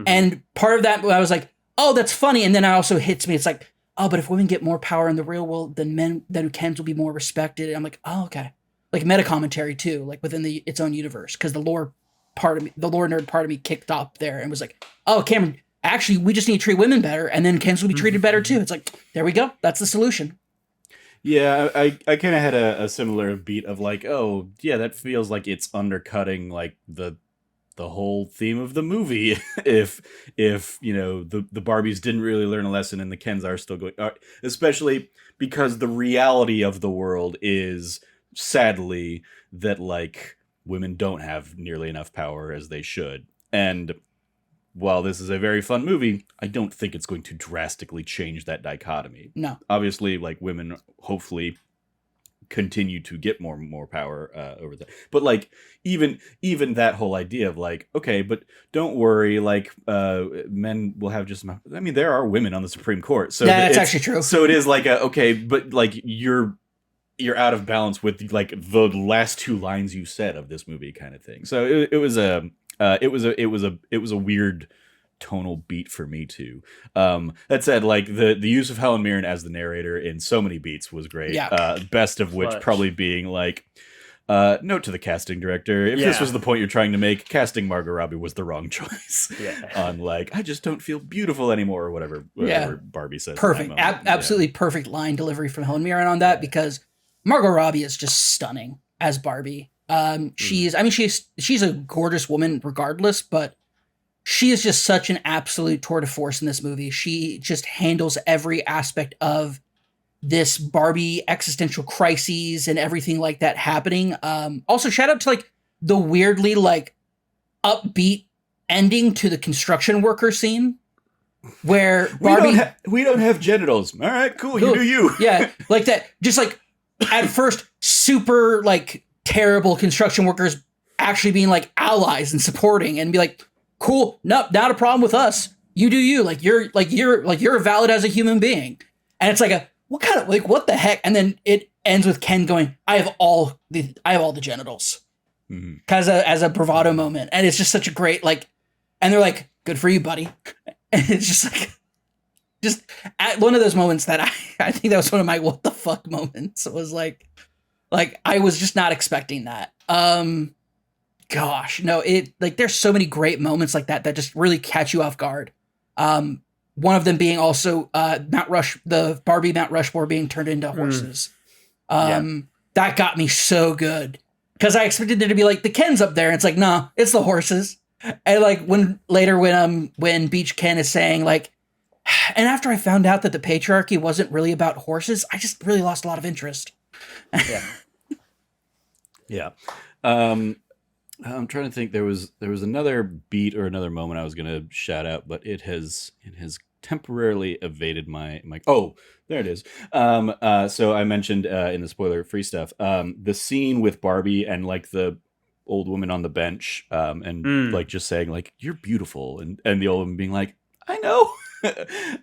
Speaker 2: And part of that, I was like, oh, that's funny. And then it also hits me. It's like, oh, but if women get more power in the real world, then Kens will be more respected. And I'm like, oh, okay. Like meta commentary too, like within its own universe. Because the lore nerd part of me kicked off there and was like, oh, Cameron, actually, we just need to treat women better, and then Kens will be treated better too. It's like, there we go. That's the solution.
Speaker 1: Yeah, I kind of had a similar beat of like, oh, yeah, that feels like it's undercutting like the whole theme of the movie. if you know the Barbies didn't really learn a lesson and the Kens are still going, especially because the reality of the world is sadly that like women don't have nearly enough power as they should. And while this is a very fun movie, I don't think it's going to drastically change that dichotomy.
Speaker 2: No.
Speaker 1: Obviously, like women hopefully continue to get more power over that. But like even that whole idea of like, okay, but don't worry, like men will have just I mean, there are women on the Supreme Court. So
Speaker 2: yeah, that's actually true.
Speaker 1: So it is like okay, but like you're out of balance with like the last two lines you said of this movie kind of thing. So it was a weird tonal beat for me too. That said, like the use of Helen Mirren as the narrator in so many beats was great.
Speaker 2: Yeah.
Speaker 1: Best of which probably being like, note to the casting director, if this was the point you're trying to make, casting Margot Robbie was the wrong choice. On like, I just don't feel beautiful anymore, or whatever Barbie says.
Speaker 2: Perfect. Absolutely perfect line delivery from Helen Mirren on that, because Margot Robbie is just stunning as Barbie. She's a gorgeous woman regardless, but she is just such an absolute tour de force in this movie. She just handles every aspect of this Barbie existential crises and everything like that happening. Also, shout out to like the weirdly like upbeat ending to the construction worker scene where Barbie
Speaker 1: we don't have genitals. All right, cool. You do you.
Speaker 2: Yeah, like that. Just like at first, super like terrible construction workers actually being like allies and supporting and be like, cool, nope, not a problem with us. You do you. You're valid as a human being. And it's like what the heck? And then it ends with Ken going, I have all the genitals. As a bravado moment. And it's just such a great and they're like, good for you, buddy. And it's just like at one of those moments that I think that was one of my what the fuck moments. It was like I was just not expecting that. Gosh, no, there's so many great moments like that just really catch you off guard. One of them being also the Barbie Mount Rushmore being turned into horses. That got me so good because I expected there to be like the Kens up there, and it's like, nah, it's the horses. And like when Beach Ken is saying like, and after I found out that the patriarchy wasn't really about horses, I just really lost a lot of interest.
Speaker 1: Yeah. I'm trying to think. There was another beat or another moment I was gonna shout out, but it has temporarily evaded my. Oh, there it is. So I mentioned in the spoiler-free stuff, the scene with Barbie and like the old woman on the bench, and like just saying like, "You're beautiful," and the old woman being like, "I know."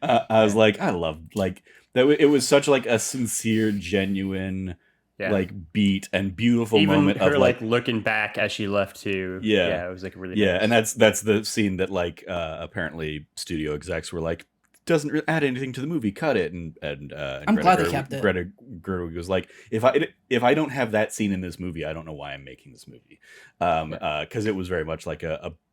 Speaker 1: I was like, I love like that. It was such like a sincere, genuine. Like beat and beautiful
Speaker 3: even
Speaker 1: moment
Speaker 3: her
Speaker 1: of
Speaker 3: like looking back as she left too. It was like really nice.
Speaker 1: And that's the scene that like apparently studio execs were like, doesn't add anything to the movie, cut it. And
Speaker 2: I'm glad they kept it.
Speaker 1: Greta Gerwig was like, if I don't have that scene in this movie, I don't know why I'm making this movie, because it was very much like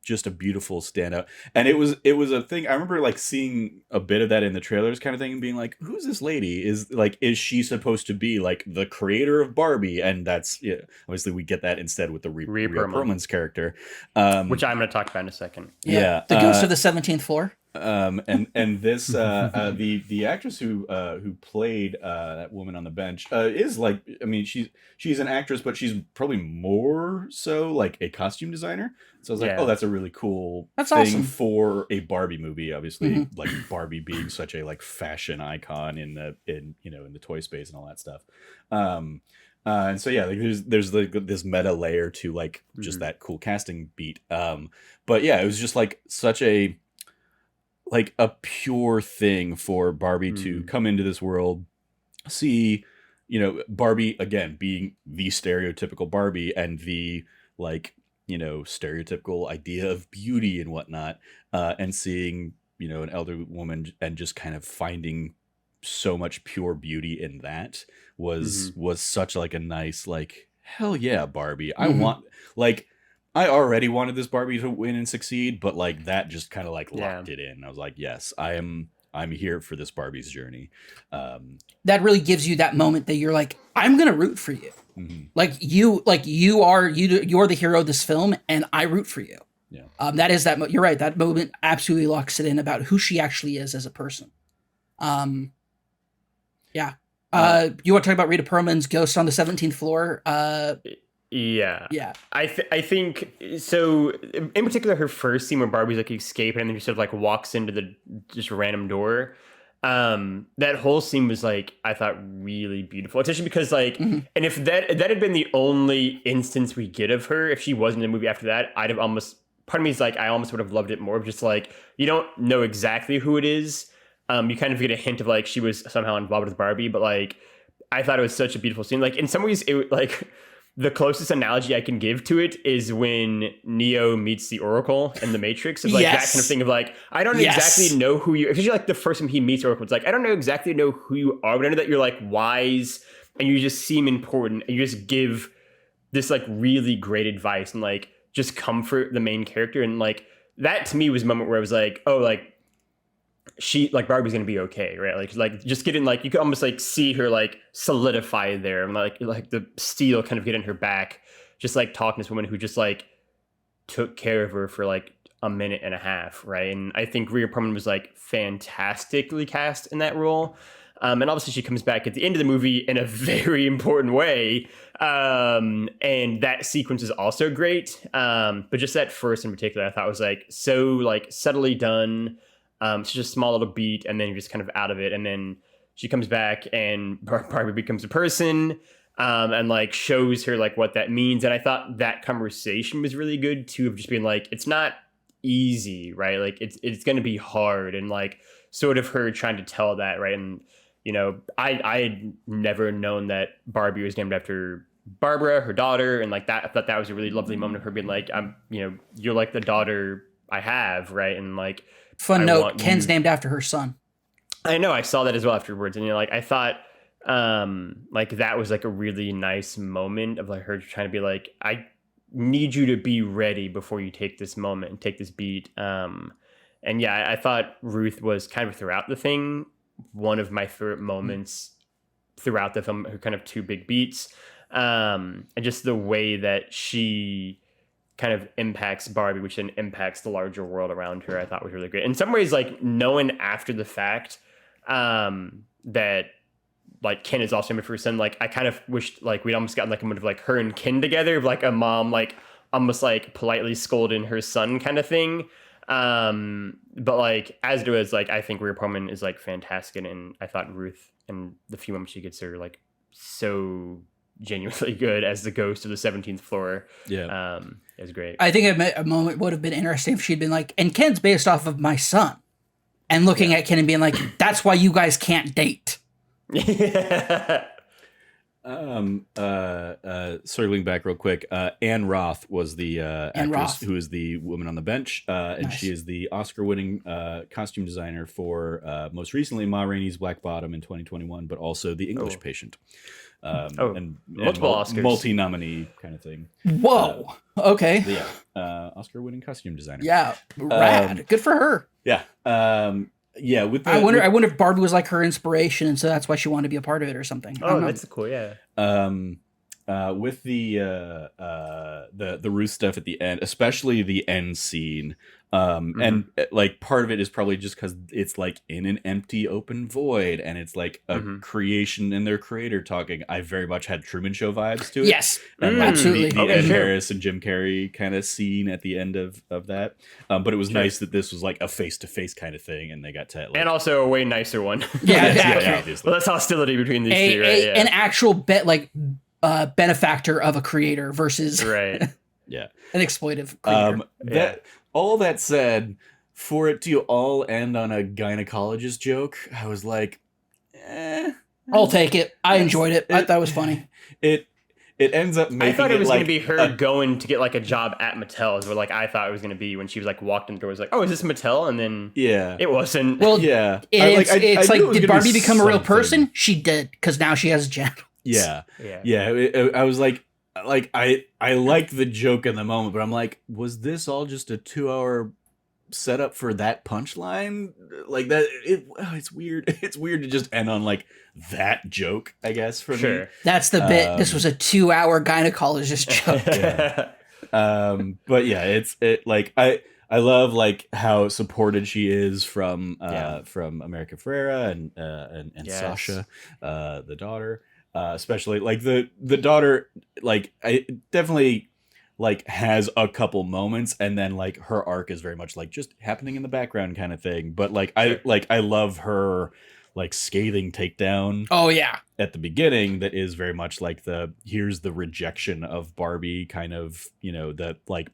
Speaker 1: just a beautiful standout. And it was a thing. I remember like seeing a bit of that in the trailers kind of thing and being like, who's this lady? Is she supposed to be like the creator of Barbie? And that's obviously we get that instead with the Rhea Perlman's character,
Speaker 3: which I'm going to talk about in a second.
Speaker 2: The ghost of the 17th floor.
Speaker 1: And this the actress who played that woman on the bench is like, I mean, she's an actress, but she's probably more so like a costume designer. So I was like, oh, that's a really cool thing
Speaker 2: awesome.
Speaker 1: For a Barbie movie. Obviously, like Barbie being such a like fashion icon in the toy space and all that stuff. And so yeah, like there's like this meta layer to like just
Speaker 3: Mhm.
Speaker 1: that cool casting beat. But yeah, it was just like such a pure thing for Barbie to
Speaker 3: Mhm.
Speaker 1: come into this world, see, Barbie again being the stereotypical Barbie and the like, stereotypical idea of beauty and whatnot, and seeing, an elder woman and just kind of finding so much pure beauty in that
Speaker 3: Mhm.
Speaker 1: was such like a nice like hell yeah Barbie.
Speaker 2: Hmm.
Speaker 1: Like I already wanted this Barbie to win and succeed, but like that just kind of like
Speaker 3: Yeah.
Speaker 1: locked it in. I was like, yes, I'm here for this Barbie's journey. Um,
Speaker 2: That really gives you that moment that you're like, I'm gonna root for you.
Speaker 1: mhm,
Speaker 2: You're the hero of this film, and I root for you.
Speaker 1: yeah.
Speaker 2: That is you're right. That moment absolutely locks it in about who she actually is as a person. Um, yeah. You want to talk about Rita Perlman's Ghost on the 17th Floor?
Speaker 3: Yeah.
Speaker 2: Yeah.
Speaker 3: I think so. In particular, her first scene where Barbie's like escaping and then she sort of like walks into the just random door. That whole scene was like I thought really beautiful, especially because like,
Speaker 2: Mhm.
Speaker 3: and if that had been the only instance we get of her, if she wasn't in the movie after that, I'd have almost part of me is like I almost would have loved it more. Just like you don't know exactly who it is. You kind of get a hint of like she was somehow involved with Barbie, but like I thought it was such a beautiful scene. Like in some ways, it like the closest analogy I can give to it is when Neo meets the Oracle in the Matrix. It's like that kind of thing of like, I don't
Speaker 2: Yes.
Speaker 3: exactly know who you, especially like the first time he meets Oracle, it's like, I don't know exactly know who you are, but I know that you're like wise and you just seem important and you just give this like really great advice and like just comfort the main character. And like that to me was a moment where I was like, oh, like she like Barbie's gonna be okay, right? Like just getting like you could almost like see her like solidify there and like the steel kind of get in her back, just like talking to this woman who just like took care of her for like a minute and a half, right? And I think Rhea Perlman was like fantastically cast in that role. And obviously she comes back at the end of the movie in a very important way. And that sequence is also great. But just that first in particular, I thought was like so like subtly done. It's just a small little beat, and then you're just kind of out of it. And then she comes back, and Barbie becomes a person, and like shows her like what that means. And I thought that conversation was really good too, of just being like, it's not easy, right? Like it's going to be hard, and like sort of her trying to tell that, right? And I had never known that Barbie was named after Barbara, her daughter, and like that. I thought that was a really lovely moment of her being like, you're like the daughter I have, right? And like.
Speaker 2: Fun note: Ken's named after her son.
Speaker 3: I know. I saw that as well afterwards, and like I thought, like that was like a really nice moment of like her trying to be like, I need you to be ready before you take this moment and take this beat. And yeah, I thought Ruth was kind of throughout the thing one of my favorite moments throughout the film. Her kind of two big beats, and just the way that she kind of impacts Barbie, which then impacts the larger world around her, I thought was really great. In some ways, like knowing after the fact that like Ken is also named for her son, like I kind of wished like we'd almost gotten like a moment of like her and Ken together, of like a mom like almost like politely scolding her son kind of thing. But like as it was, like I think Rhea Perlman is like fantastic, and I thought Ruth and the few moments she gets her like so genuinely good as the ghost of the 17th floor.
Speaker 1: Yeah.
Speaker 3: It was great.
Speaker 2: I think a moment would have been interesting if she'd been like, and Ken's based off of my son. And looking at Ken and being like, that's why you guys can't date.
Speaker 3: Yeah.
Speaker 1: Circling back real quick, Anne Roth was the actress
Speaker 2: Roth.
Speaker 1: who is the woman on the bench, and
Speaker 2: Nice.
Speaker 1: she is the Oscar-winning costume designer for most recently Ma Rainey's Black Bottom in 2021, but also The English Patient. And
Speaker 3: multiple Oscars.
Speaker 1: Multi-nominee kind of thing.
Speaker 2: Whoa. Okay.
Speaker 1: Yeah, Oscar-winning costume designer.
Speaker 2: Yeah. Rad. Good for her.
Speaker 1: Yeah. Yeah. With the,
Speaker 2: I wonder if Barbie was like her inspiration, and so that's why she wanted to be a part of it or something. I
Speaker 3: Oh,
Speaker 2: don't know.
Speaker 3: that's cool. Yeah.
Speaker 1: With the Ruth stuff at the end, especially the end scene, and like part of it is probably just because it's like in an empty open void, and it's like a creation and their creator talking. I very much had Truman Show vibes to it.
Speaker 2: Yes,
Speaker 1: And like
Speaker 2: absolutely.
Speaker 1: the
Speaker 3: Okay,
Speaker 1: Ed
Speaker 3: sure.
Speaker 1: Harris and Jim Carrey kind of scene at the end of that. But it was nice that this was like a face to face kind of thing, and they got to like,
Speaker 3: And also a way nicer one.
Speaker 2: Yeah,
Speaker 1: yeah,
Speaker 2: accurate.
Speaker 1: obviously.
Speaker 3: Well, that's hostility between these two, right? Yeah.
Speaker 2: An actual bet, like benefactor of a creator versus
Speaker 3: Right.
Speaker 1: Yeah.
Speaker 2: an exploitive creator.
Speaker 1: All that said, for it to all end on a gynecologist joke, I was like,
Speaker 2: I'll take it. I enjoyed it. I thought it was funny.
Speaker 1: It ends up making
Speaker 3: I thought it was
Speaker 1: like
Speaker 3: going to be her going to get like a job at Mattel, is what like I thought it was going to be when she was like walked in the door. Was like, oh, is this Mattel? And then it wasn't.
Speaker 2: Well,
Speaker 1: yeah,
Speaker 2: it's
Speaker 1: I
Speaker 2: like,
Speaker 1: knew it was
Speaker 2: did
Speaker 1: gonna
Speaker 2: Barbie
Speaker 1: be
Speaker 2: become a real
Speaker 1: something.
Speaker 2: person? She did, because now she has genitals.
Speaker 1: Yeah.
Speaker 3: Yeah.
Speaker 1: I was like I liked the joke in the moment, but I'm like, was this all just a 2-hour setup for that punchline? Like that, it's weird. It's weird to just end on like that joke, I guess, for me.
Speaker 2: That's the bit. This was a 2-hour gynecologist joke.
Speaker 1: But yeah, it like I love like how supported she is from America Ferrera and Sasha, the daughter, especially like the daughter, like I definitely like has a couple moments, and then like her arc is very much like just happening in the background kind of thing. But like I love her like scathing takedown.
Speaker 2: Oh yeah.
Speaker 1: At the beginning, that is very much like here's the rejection of Barbie, kind of, that like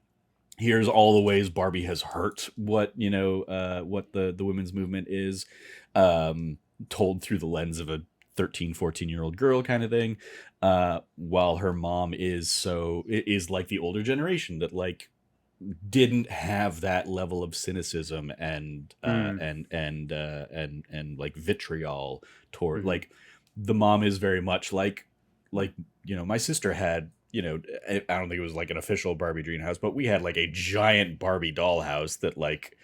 Speaker 1: here's all the ways Barbie has hurt what what the women's movement is, told through the lens of a 13-14-year-old girl kind of thing, while her mom is like the older generation that like didn't have that level of cynicism and like vitriol toward like the mom is very much like my sister had, I don't think it was like an official Barbie dream house, but we had like a giant Barbie dollhouse that like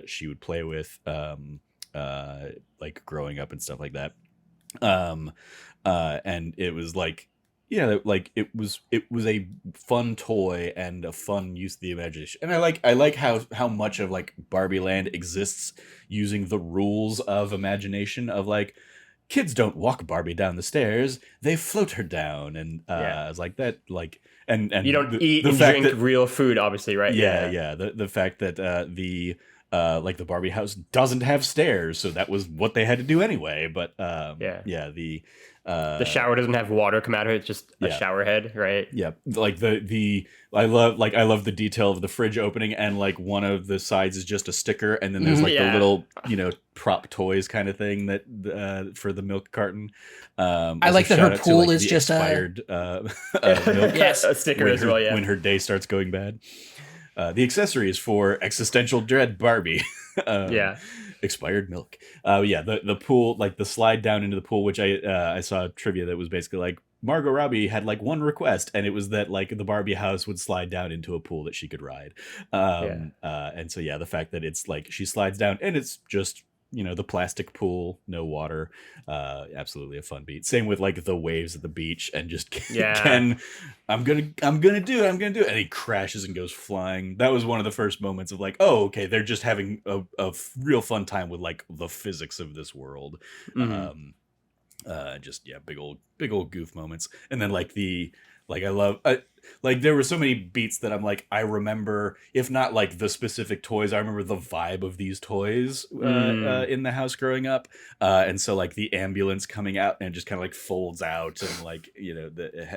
Speaker 1: she would play with like growing up and stuff like that, and it was like like it was a fun toy and a fun use of the imagination. And I like how much of like Barbie Land exists using the rules of imagination of like, kids don't walk Barbie down the stairs, they float her down. And I was like that, like, and
Speaker 3: you don't eat and drink real food, obviously, right?
Speaker 1: The fact that like the Barbie house doesn't have stairs, so that was what they had to do anyway. But
Speaker 3: the shower doesn't have water come out of it; it's just a shower head, right?
Speaker 1: Yeah, like I love the detail of the fridge opening, and like one of the sides is just a sticker, and then there's like the little prop toys kind of thing that for the milk carton.
Speaker 2: I like that her pool is just
Speaker 1: expired milk.
Speaker 3: Yes, a sticker as well. Yeah,
Speaker 1: when her day starts going bad. The accessories for existential dread Barbie. Expired milk. The pool, like the slide down into the pool, which I saw trivia that was basically like Margot Robbie had like one request, and it was that like the Barbie house would slide down into a pool that she could ride. And so the fact that it's like she slides down and it's just the plastic pool, no water, absolutely a fun beat. Same with like the waves at the beach, and just Ken, I'm gonna do it, and he crashes and goes flying. That was one of the first moments of like, oh, okay, they're just having a real fun time with like the physics of this world. Just big old goof moments. And then like I love like there were so many beats that I'm like, I remember, if not like the specific toys, I remember the vibe of these toys in the house growing up. And so like the ambulance coming out and it just kind of like folds out, and like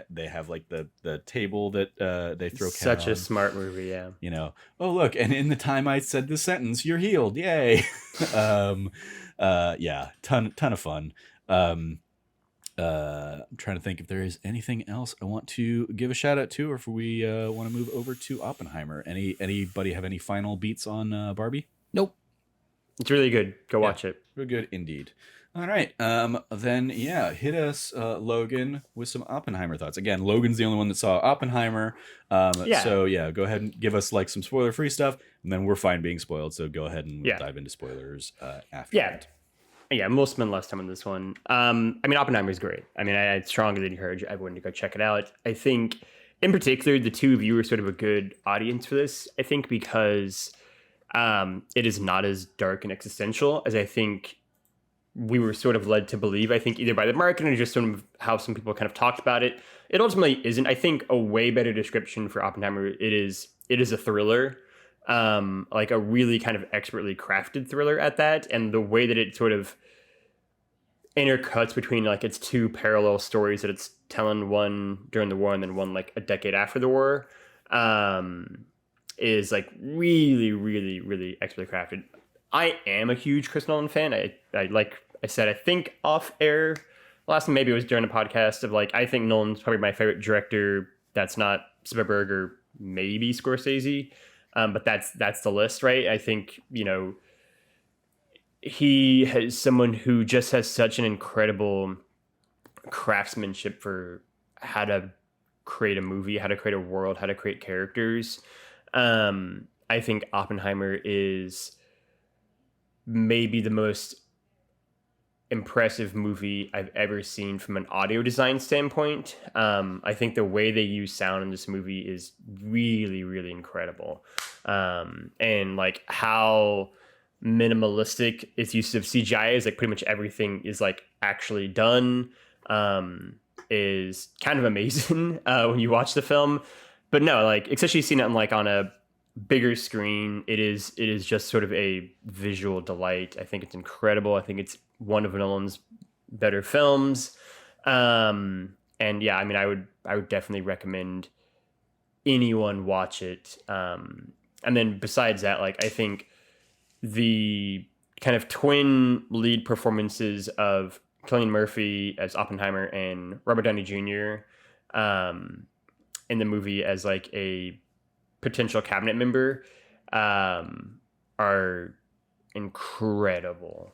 Speaker 1: they have like the table that they throw
Speaker 3: such
Speaker 1: a
Speaker 3: smart movie.
Speaker 1: Oh look, and in the time I said the sentence, you're healed, yay. Ton of fun. I'm trying to think if there is anything else I want to give a shout out to, or if we want to move over to Oppenheimer. Anybody have any final beats on Barbie?
Speaker 2: Nope.
Speaker 3: It's really good. Go watch it.
Speaker 1: Real good indeed. All right. Then hit us, Logan, with some Oppenheimer thoughts. Again, Logan's the only one that saw Oppenheimer. So go ahead and give us like some spoiler-free stuff, and then we're fine being spoiled. So go ahead and we'll dive into spoilers after.
Speaker 3: Yeah, we'll spend less time on this one. I mean, Oppenheimer is great. I mean, I strongly encourage everyone to go check it out. I think, in particular, the two of you are sort of a good audience for this. I think because it is not as dark and existential as I think we were sort of led to believe. I think either by the marketing or just sort of how some people kind of talked about it. It ultimately isn't. I think a way better description for Oppenheimer, it is a thriller. Like a really kind of expertly crafted thriller at that, and the way that it sort of intercuts between like its two parallel stories that it's telling, one during the war and then one like a decade after the war, is like really, really, really expertly crafted. I am a huge Chris Nolan fan. I like I said, I think off air last time, maybe it was during a podcast, of like, I think Nolan's probably my favorite director. That's not Spielberg or maybe Scorsese, but that's the list, right? I think, you know, he has someone who just has such an incredible craftsmanship for how to create a movie, how to create a world, how to create characters. I think Oppenheimer is maybe the most impressive movie I've ever seen from an audio design standpoint. I think the way they use sound in this movie is really, really incredible. And like how minimalistic its use of CGI is, like pretty much everything is like actually done, is kind of amazing when you watch the film. But no, like especially seeing it on a bigger screen, it is just sort of a visual delight. I think it's incredible. I think it's one of Nolan's better films. And yeah, I mean, I would definitely recommend anyone watch it. And then besides that, like I think the kind of twin lead performances of Cillian Murphy as Oppenheimer and Robert Downey Jr. In the movie as like a potential cabinet member, are incredible.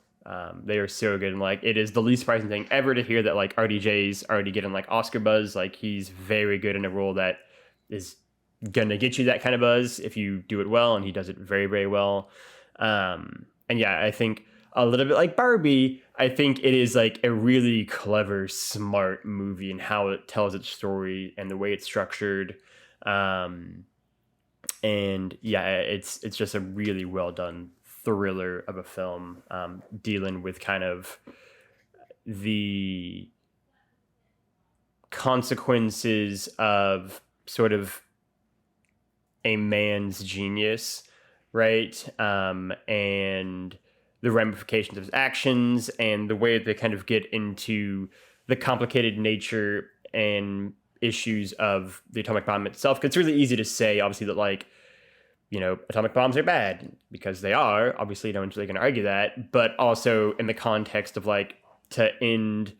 Speaker 3: They are so good, and like it is the least surprising thing ever to hear that like RDJ's already getting like Oscar buzz. Like he's very good in a role that is gonna get you that kind of buzz if you do it well, and he does it very, very well. And yeah, I think a little bit like Barbie, I think it is like a really clever, smart movie in how it tells its story and the way it's structured. And yeah, it's just a really well done thriller of a film, dealing with kind of the consequences of sort of a man's genius, right? And the ramifications of his actions and the way that they kind of get into the complicated nature and issues of the atomic bomb itself. 'Cause it's really easy to say, obviously, that like, you know, atomic bombs are bad, because they are. Obviously, no one's really going to argue that. But also in the context of like to end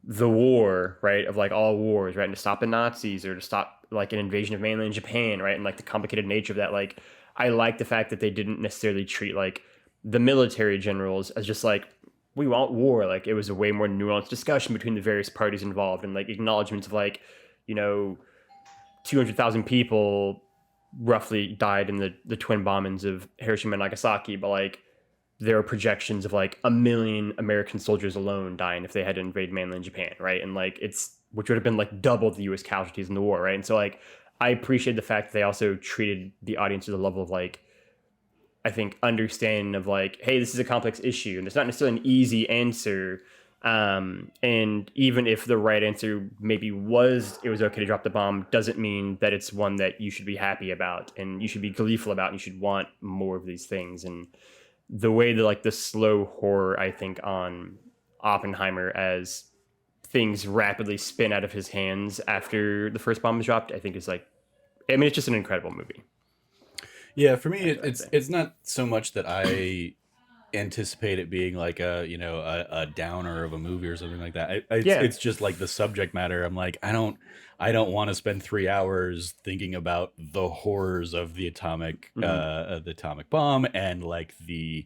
Speaker 3: the war, right? Of like all wars, right? And to stop the Nazis, or to stop like an invasion of mainland Japan, right? And like the complicated nature of that. Like, I like the fact that they didn't necessarily treat like the military generals as just like, we want war. Like it was a way more nuanced discussion between the various parties involved, and like acknowledgments of like, you know, 200,000 people roughly died in the twin bombings of Hiroshima and Nagasaki, but like there are projections of like 1 million American soldiers alone dying if they had to invade mainland Japan, right? And like which would have been like double the US casualties in the war, right? And so like I appreciate the fact that they also treated the audience to the level of like, I think, understanding of like, hey, this is a complex issue and there's not necessarily an easy answer. And even if the right answer maybe it was okay to drop the bomb, doesn't mean that it's one that you should be happy about and you should be gleeful about and you should want more of these things. And the way that like the slow horror, I think, on Oppenheimer as things rapidly spin out of his hands after the first bomb is dropped, I think is like, I mean, it's just an incredible movie.
Speaker 1: Yeah, for me, it's not so much that I anticipate it being like a downer of a movie or something like that. It's just like the subject matter. I'm like, I don't want to spend 3 hours thinking about the horrors of the atomic bomb and like the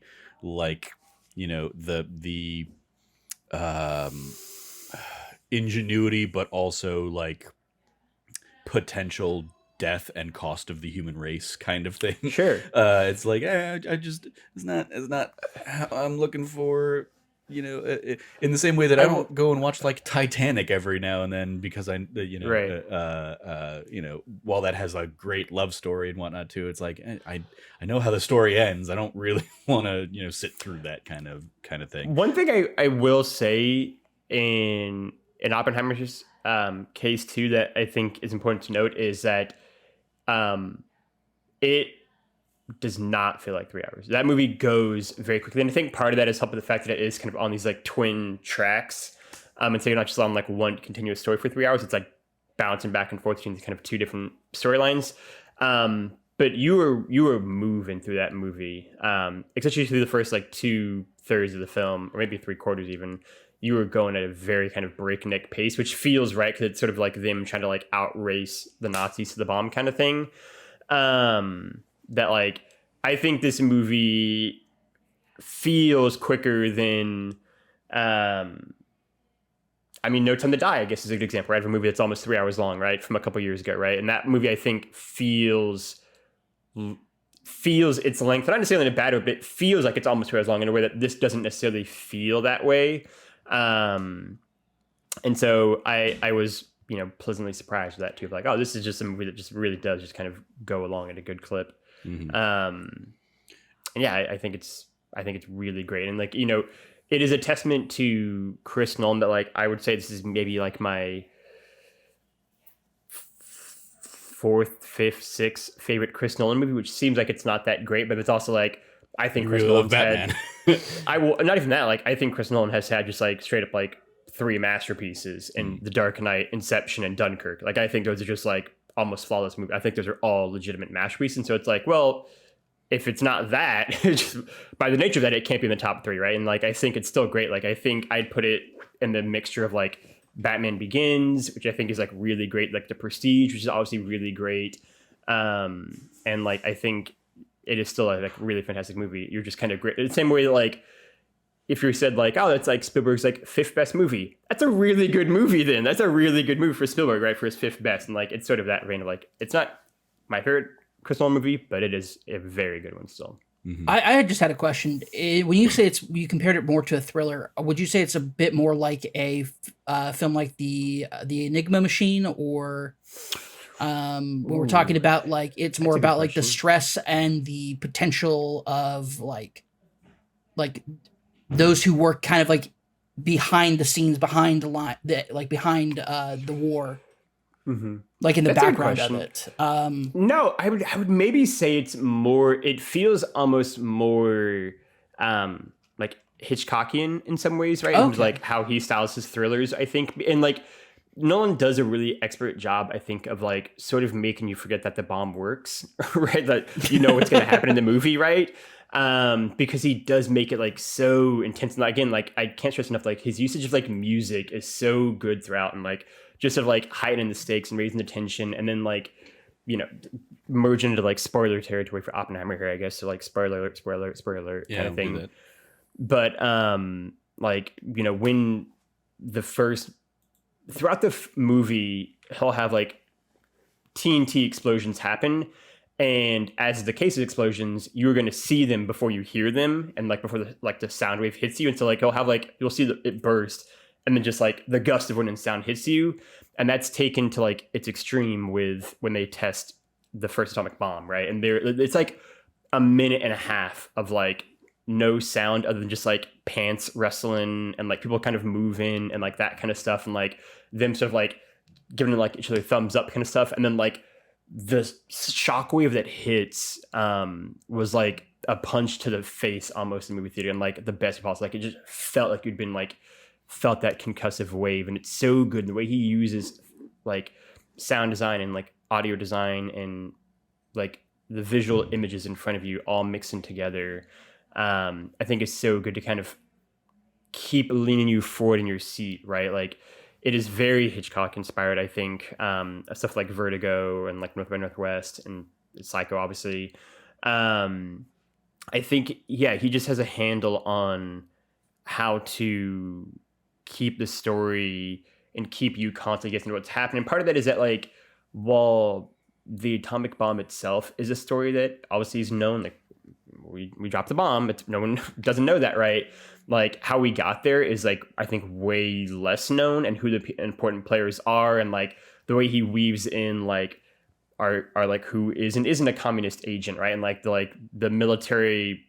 Speaker 1: ingenuity, but also like potential death and cost of the human race kind of thing.
Speaker 3: Sure.
Speaker 1: It's like it's not I'm looking for, in the same way that I don't go and watch like Titanic every now and then because while that has a great love story and whatnot too, it's like I know how the story ends. I don't really want to sit through that kind of thing.
Speaker 3: One thing I will say in Oppenheimer's case too that I think is important to note is that it does not feel like 3 hours. That movie goes very quickly, and I think part of that is helped with the fact that it is kind of on these like twin tracks, and so you're not just on like one continuous story for 3 hours. It's like bouncing back and forth between kind of two different storylines. But you were moving through that movie, especially through the first like 2/3 of the film, or maybe 3/4 even. You were going at a very kind of breakneck pace, which feels right because it's sort of like them trying to like outrace the Nazis to the bomb kind of thing. That like I think this movie feels quicker than I mean, No Time to Die, I guess, is a good example, right? Of a movie that's almost 3 hours long, right? From a couple years ago, right? And that movie, I think, feels its length, not necessarily in a bad way, but it feels like it's almost 2 hours long in a way that this doesn't necessarily feel that way. And so I was, pleasantly surprised with that too. Like, oh, this is just a movie that just really does just kind of go along at a good clip.
Speaker 1: Mm-hmm.
Speaker 3: And yeah, I think it's really great. And like, it is a testament to Chris Nolan that like, I would say this is maybe like my fourth, fifth, sixth favorite Chris Nolan movie, which seems like it's not that great, but it's also like, I think Chris Nolan's had, I will not even that. Like, I think Chris Nolan has had just like straight up like 3 masterpieces in The Dark Knight, Inception, and Dunkirk. Like, I think those are just like almost flawless movies. I think those are all legitimate masterpieces. And so it's like, well, if it's not that, just by the nature of that, it can't be in the top 3, right? And like, I think it's still great. Like, I think I'd put it in the mixture of like Batman Begins, which I think is like really great, like The Prestige, which is obviously really great. And like, I think it is still a like really fantastic movie. You're just kind of great. The same way that like, if you said like, oh, that's like Spielberg's like 5th best movie, that's a really good movie then. That's a really good movie for Spielberg, right? For his 5th best. And like, it's sort of that vein of like, it's not my favorite Chris Nolan movie, but it is a very good one still.
Speaker 1: Mm-hmm.
Speaker 2: I just had a question. When you say you compared it more to a thriller, would you say it's a bit more like a film like the Enigma Machine, or when we're talking about like it's more about like the stress and the potential of like those who work kind of like behind the scenes, behind the line, behind the war.
Speaker 3: Mm-hmm.
Speaker 2: Like in the background of it.
Speaker 3: No, I would maybe say it's more. It feels almost more like Hitchcockian in some ways, right? Okay. Like how he styles his thrillers, I think, and like Nolan does a really expert job, I think, of like sort of making you forget that the bomb works, right? That what's going to happen in the movie, right? Because he does make it like so intense. And again, like I can't stress enough, like his usage of like music is so good throughout, and like just sort of like heightening the stakes and raising the tension, and then like merging into like spoiler territory for Oppenheimer here, I guess. So like spoiler alert kind of thing. But like when the first throughout the movie, he'll have like TNT explosions happen. And as the case of explosions, you're going to see them before you hear them, and like before the sound wave hits you. And so like he'll have like, you'll see it burst, and then just like the gust of wind and sound hits you. And that's taken to like its extreme with when they test the first atomic bomb, right? And it's like a minute and a half of like no sound other than just like pants wrestling and like people kind of moving and like that kind of stuff, and like them sort of like giving like each other thumbs up kind of stuff. And then like the shockwave that hits was like a punch to the face almost in the movie theater, and like the best possible. Like it just felt like you'd been like felt that concussive wave, and it's so good the way he uses like sound design and like audio design and like the visual images in front of you all mixing together. I think it's so good to kind of keep leaning you forward in your seat, right? Like it is very Hitchcock inspired, I think. Stuff like Vertigo and like North by Northwest and Psycho, obviously. I think, yeah, he just has a handle on how to keep the story and keep you constantly guessing what's happening. Part of that is that like, while the atomic bomb itself is a story that obviously is known, like we dropped the bomb, but no one doesn't know that, right? Like how we got there is like, I think way less known, and who the important players are, and like the way he weaves in like are like who is and isn't a communist agent, right? And like the military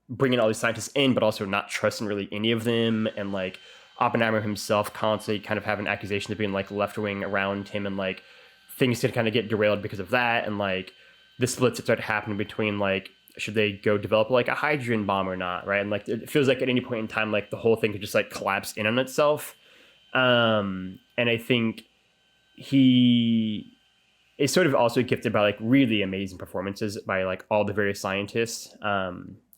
Speaker 3: bringing all these scientists in, but also not trusting really any of them, and like Oppenheimer himself constantly kind of having accusations of being like left wing around him, and like things could kind of get derailed because of that, and like the splits that start happening between like, should they go develop like a hydrogen bomb or not, right? And like it feels like at any point in time, like the whole thing could just like collapse in on itself. And I think he is sort of also gifted by like really amazing performances by like all the various scientists,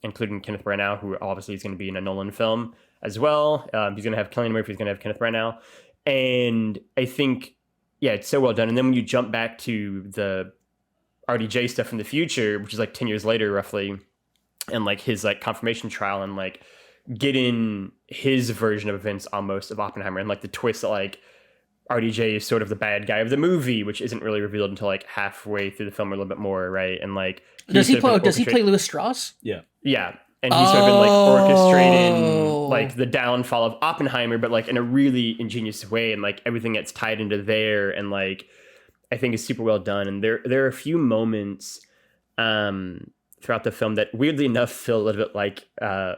Speaker 3: including Kenneth Branagh, who obviously is going to be in a Nolan film as well. He's going to have Cillian Murphy, he's going to have Kenneth Branagh. And I think, yeah, it's so well done. And then when you jump back to the RDJ stuff in the future, which is like 10 years later roughly, and like his like confirmation trial and like get in his version of events almost of Oppenheimer, and like the twist that like RDJ is sort of the bad guy of the movie, which isn't really revealed until like halfway through the film or a little bit more, right? And like
Speaker 2: does he play Louis Strauss?
Speaker 1: Yeah.
Speaker 3: And he's sort of been like orchestrating like the downfall of Oppenheimer, but like in a really ingenious way, and like everything gets tied into there, and like I think is super well done. And there are a few moments throughout the film that weirdly enough feel a little bit like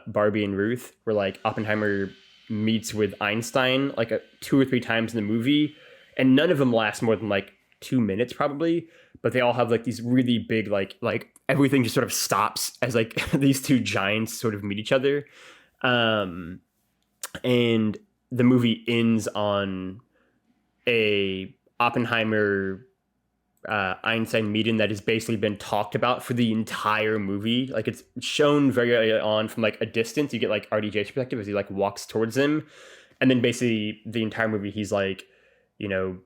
Speaker 3: Barbie and Ruth, where like Oppenheimer meets with Einstein like 2 or 3 times in the movie, and none of them last more than like 2 minutes probably, but they all have like these really big like everything just sort of stops as like these two giants sort of meet each other, and the movie ends on a Oppenheimer Einstein meeting that has basically been talked about for the entire movie. Like it's shown very early on from like a distance. You get like RDJ's perspective as he like walks towards him, and then basically the entire movie he's like, you know,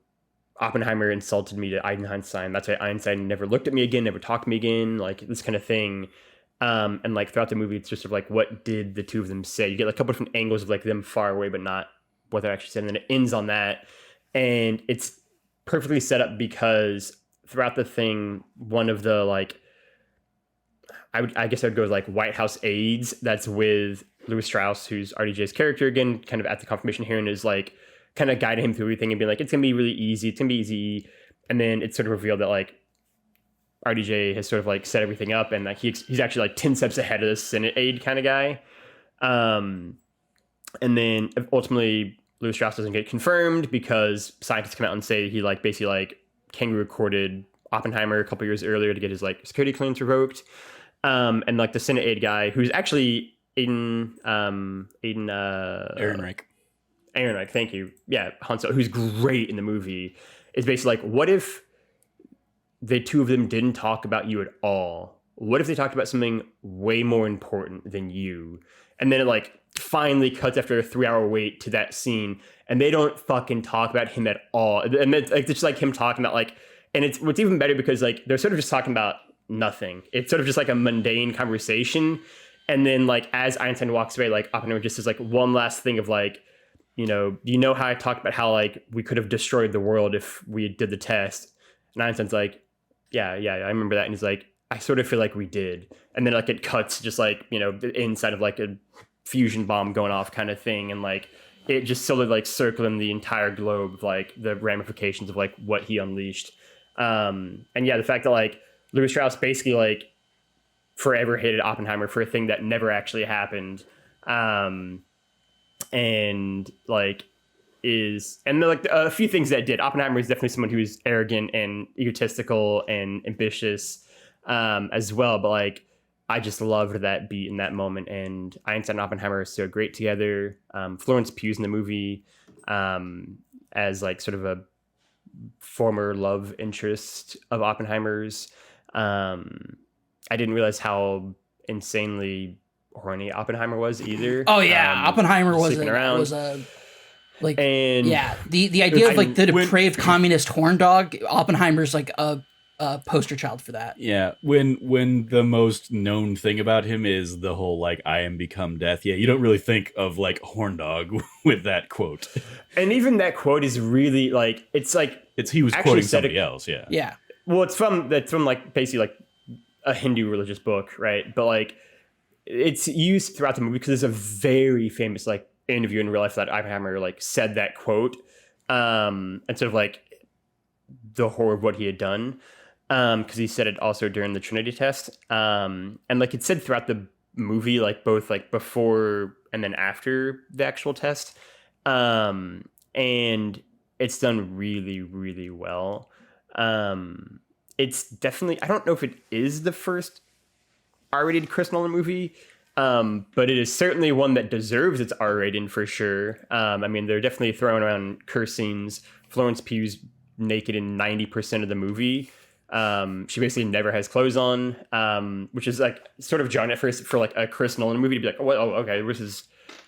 Speaker 3: Oppenheimer insulted me to Einstein. That's why Einstein never looked at me again, never talked to me again, like this kind of thing. And like throughout the movie, it's just sort of like, what did the two of them say? You get like a couple different angles of like them far away, but not what they're actually saying. And then it ends on that, and it's perfectly set up because throughout the thing, one of the like, I guess I would go with like White House aides that's with Louis Strauss, who's RDJ's character again, kind of at the confirmation hearing, is like kind of guiding him through everything and being like, it's gonna be really easy, it's gonna be easy. And then it's sort of revealed that like RDJ has sort of like set everything up, and like he's actually like 10 steps ahead of the Senate aide kind of guy. And then ultimately Louis Strauss doesn't get confirmed because scientists come out and say he like basically like kangaroo recorded Oppenheimer a couple years earlier to get his like security clearance revoked. And like the Senate aide guy, who's actually Aaron Reich, thank you. Yeah, Hanso, who's great in the movie, is basically like, what if the two of them didn't talk about you at all? What if they talked about something way more important than you? And then it like finally cuts after a 3-hour wait to that scene, and they don't fucking talk about him at all. And it's like, it's just like him talking about like, and it's what's even better because like they're sort of just talking about nothing. It's sort of just like a mundane conversation. And then like as Einstein walks away, like Oppenheimer just says like one last thing of like, you know how I talked about how like we could have destroyed the world if we did the test? And Einstein's like, yeah, I remember that. And he's like, I sort of feel like we did. And then like it cuts just like, you know, the inside of like a fusion bomb going off kind of thing. And like it just sort of like circling the entire globe, like the ramifications of like what he unleashed. And yeah, the fact that like Louis Strauss basically like forever hated Oppenheimer for a thing that never actually happened. And like and like a few things that did. Oppenheimer is definitely someone who's arrogant and egotistical and ambitious as well. But like, I just loved that beat in that moment. And Einstein and Oppenheimer are so great together. Florence Pugh's in the movie as like sort of a former love interest of Oppenheimer's. I didn't realize how insanely horny Oppenheimer was either.
Speaker 2: Oh yeah, Oppenheimer was a like, and yeah, the idea of like the depraved communist horn dog. Oppenheimer's like a poster child for that.
Speaker 1: Yeah, when the most known thing about him is the whole like I am become death. Yeah, you don't really think of like horn dog with that quote.
Speaker 3: And even that quote is really like
Speaker 1: he was quoting somebody else. Yeah.
Speaker 2: Yeah.
Speaker 3: Well, it's from like basically like a Hindu religious book, right? But like it's used throughout the movie because there's a very famous like interview in real life that Oppenheimer like said that quote, and sort of like the horror of what he had done, because he said it also during the Trinity test, and like it's said throughout the movie, like both like before and then after the actual test, and it's done really, really well. it's definitely, I don't know if it is the first R-rated Chris Nolan movie, but it is certainly one that deserves its R rating for sure. I mean, they're definitely throwing around curse scenes. Florence Pugh's naked in 90% of the movie. She basically never has clothes on, which is like sort of jarring at first for like a Chris Nolan movie to be like, oh, okay, this is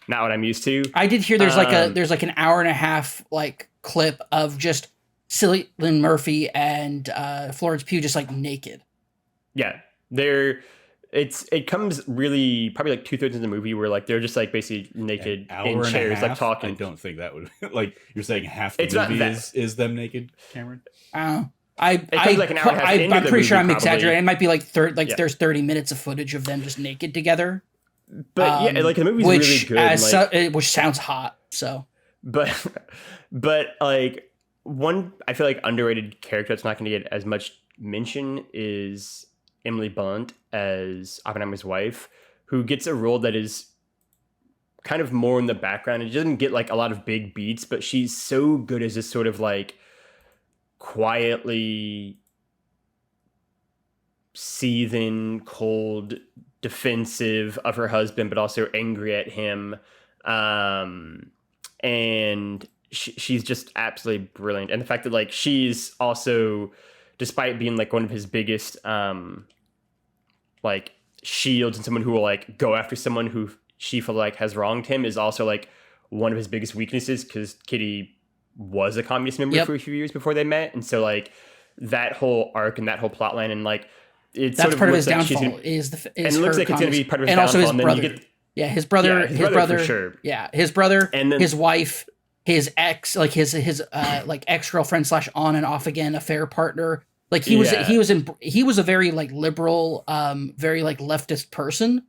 Speaker 3: not what I'm used to.
Speaker 2: I did hear there's like an hour and a half like clip of just Cillian Murphy and Florence Pugh just like naked.
Speaker 3: Yeah, it comes really probably like 2/3 of the movie where like they're just like basically naked in chairs like talking.
Speaker 1: I don't think that would like you're saying half the movie is them naked, Cameron.
Speaker 2: I'm
Speaker 3: I'm
Speaker 2: pretty sure I'm exaggerating. It might be like there's 30 minutes of footage of them just naked together.
Speaker 3: But yeah, like the movie's really good,
Speaker 2: which sounds hot. So,
Speaker 3: but like one I feel like underrated character that's not going to get as much mention is Emily Blunt as Oppenheimer's wife, who gets a role that is kind of more in the background. It doesn't get like a lot of big beats, but she's so good as this sort of like quietly seething, cold, defensive of her husband, but also angry at him. And she's just absolutely brilliant. And the fact that like she's also, despite being like one of his biggest like shields and someone who will like go after someone who she feel like has wronged him, is also like one of his biggest weaknesses, because Kitty was a communist member for a few years before they met. And so like that whole arc and that whole plot line, and like it's
Speaker 2: that's
Speaker 3: sort of
Speaker 2: part of his
Speaker 3: like
Speaker 2: downfall is
Speaker 3: and it looks like it's going to be part of his
Speaker 2: and
Speaker 3: downfall.
Speaker 2: Also his
Speaker 3: and
Speaker 2: brother.
Speaker 3: then you get,
Speaker 2: his brother
Speaker 3: for sure.
Speaker 2: Yeah, his brother,
Speaker 3: and then,
Speaker 2: his wife, his ex, like his like ex-girlfriend / on and off again affair partner. Like he was a very like liberal, very like leftist person.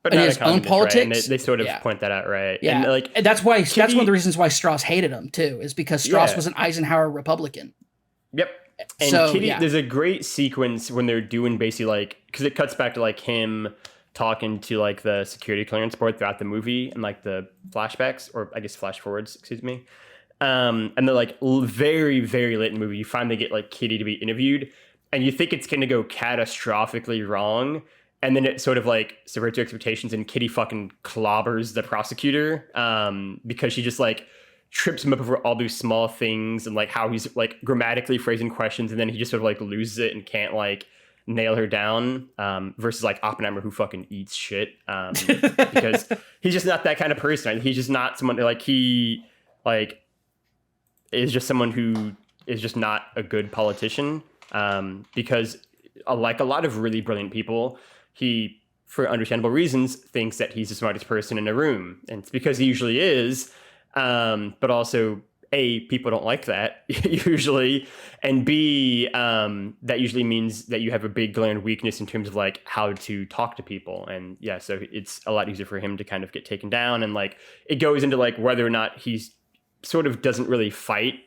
Speaker 3: But
Speaker 2: in his own politics,
Speaker 3: right? And they sort of point that out, right?
Speaker 2: Yeah,
Speaker 3: and like
Speaker 2: and that's why that's one of the reasons why Strauss hated him too, is because Strauss was an Eisenhower Republican.
Speaker 3: Yep. And
Speaker 2: so,
Speaker 3: Kitty, there's a great sequence when they're doing basically like, because it cuts back to like him talking to like the security clearance board throughout the movie and like the flashbacks, or I guess flash forwards, excuse me. And they're like very, very late in the movie, you finally get like Kitty to be interviewed, and you think it's going to go catastrophically wrong. And then it sort of like subverts your expectations, and Kitty fucking clobbers the prosecutor because she just like trips him up over all these small things, and like how he's like grammatically phrasing questions, and then he just sort of like loses it and can't like nail her down, versus like Oppenheimer, who fucking eats shit because he's just not that kind of person. He's just not someone like he like is just someone who is just not a good politician, because like a lot of really brilliant people, he, for understandable reasons, thinks that he's the smartest person in the room. And it's because he usually is. But also, A, people don't like that usually. And B, that usually means that you have a big glaring weakness in terms of like how to talk to people. And yeah, so it's a lot easier for him to kind of get taken down. And like it goes into like whether or not he's sort of doesn't really fight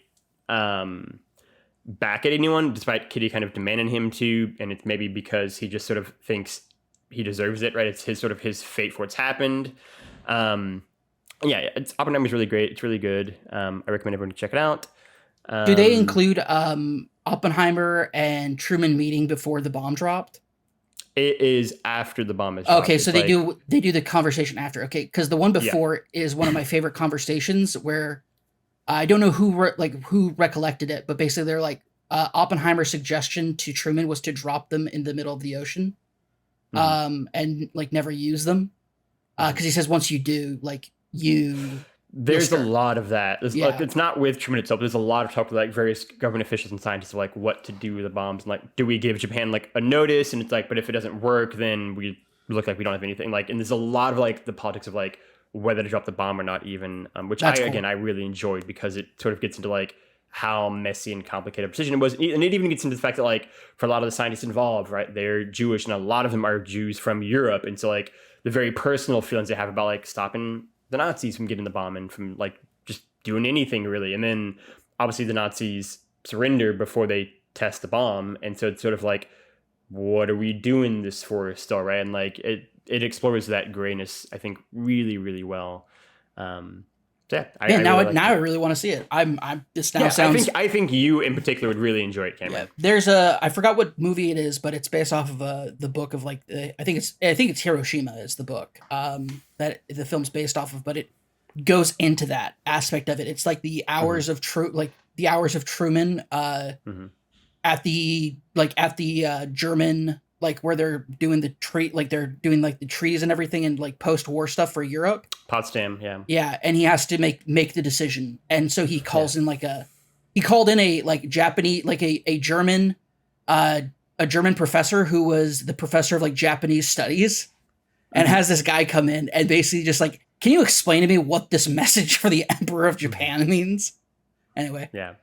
Speaker 3: back at anyone, despite Kitty kind of demanding him to. And it's maybe because he just sort of thinks he deserves it, right? It's his sort of his fate for what's happened. It's Oppenheimer's really great. It's really good. I recommend everyone to check it out.
Speaker 2: Do they include Oppenheimer and Truman meeting before the bomb dropped?
Speaker 3: It is after the bomb is dropped.
Speaker 2: Okay, so they do the conversation after. Okay, because the one before is one of my favorite conversations where I don't know who recollected it, but basically they're like Oppenheimer's suggestion to Truman was to drop them in the middle of the ocean, and like never use them, because he says once you do, like there's
Speaker 3: a lot of that. Like, it's not with Truman itself, but there's a lot of talk with like various government officials and scientists of like what to do with the bombs, and like do we give Japan like a notice, and it's like, but if it doesn't work, then we look like we don't have anything. Like, and there's a lot of like the politics of like whether to drop the bomb or not, even, which I really enjoyed, because it sort of gets into like how messy and complicated a decision it was. And it even gets into the fact that like for a lot of the scientists involved, right, they're Jewish, and a lot of them are Jews from Europe. And so like the very personal feelings they have about like stopping the Nazis from getting the bomb and from like just doing anything really. And then obviously the Nazis surrender before they test the bomb. And so it's sort of like, what are we doing this for still, right? And like it explores that grayness, I think, really, really well. Yeah,
Speaker 2: Man,
Speaker 3: really like
Speaker 2: I
Speaker 3: it.
Speaker 2: really want to see it. I'm this now
Speaker 3: Yeah,
Speaker 2: sounds.
Speaker 3: I think you in particular would really enjoy it, Cameron.
Speaker 2: Yeah, there's a I forgot what movie it is, but it's based off of the book of like I think it's Hiroshima is the book that the film's based off of, but it goes into that aspect of it. It's like the hours of the hours of Truman at the German, like where they're doing the tree, like they're doing like the trees and everything and like post-war stuff for Europe.
Speaker 3: Potsdam, yeah.
Speaker 2: Yeah, and he has to make the decision, and so he calls in he called in a like Japanese, like a German, a German professor who was the professor of like Japanese studies, and has this guy come in and basically just like, can you explain to me what this message for the Emperor of Japan means? Anyway,
Speaker 3: yeah.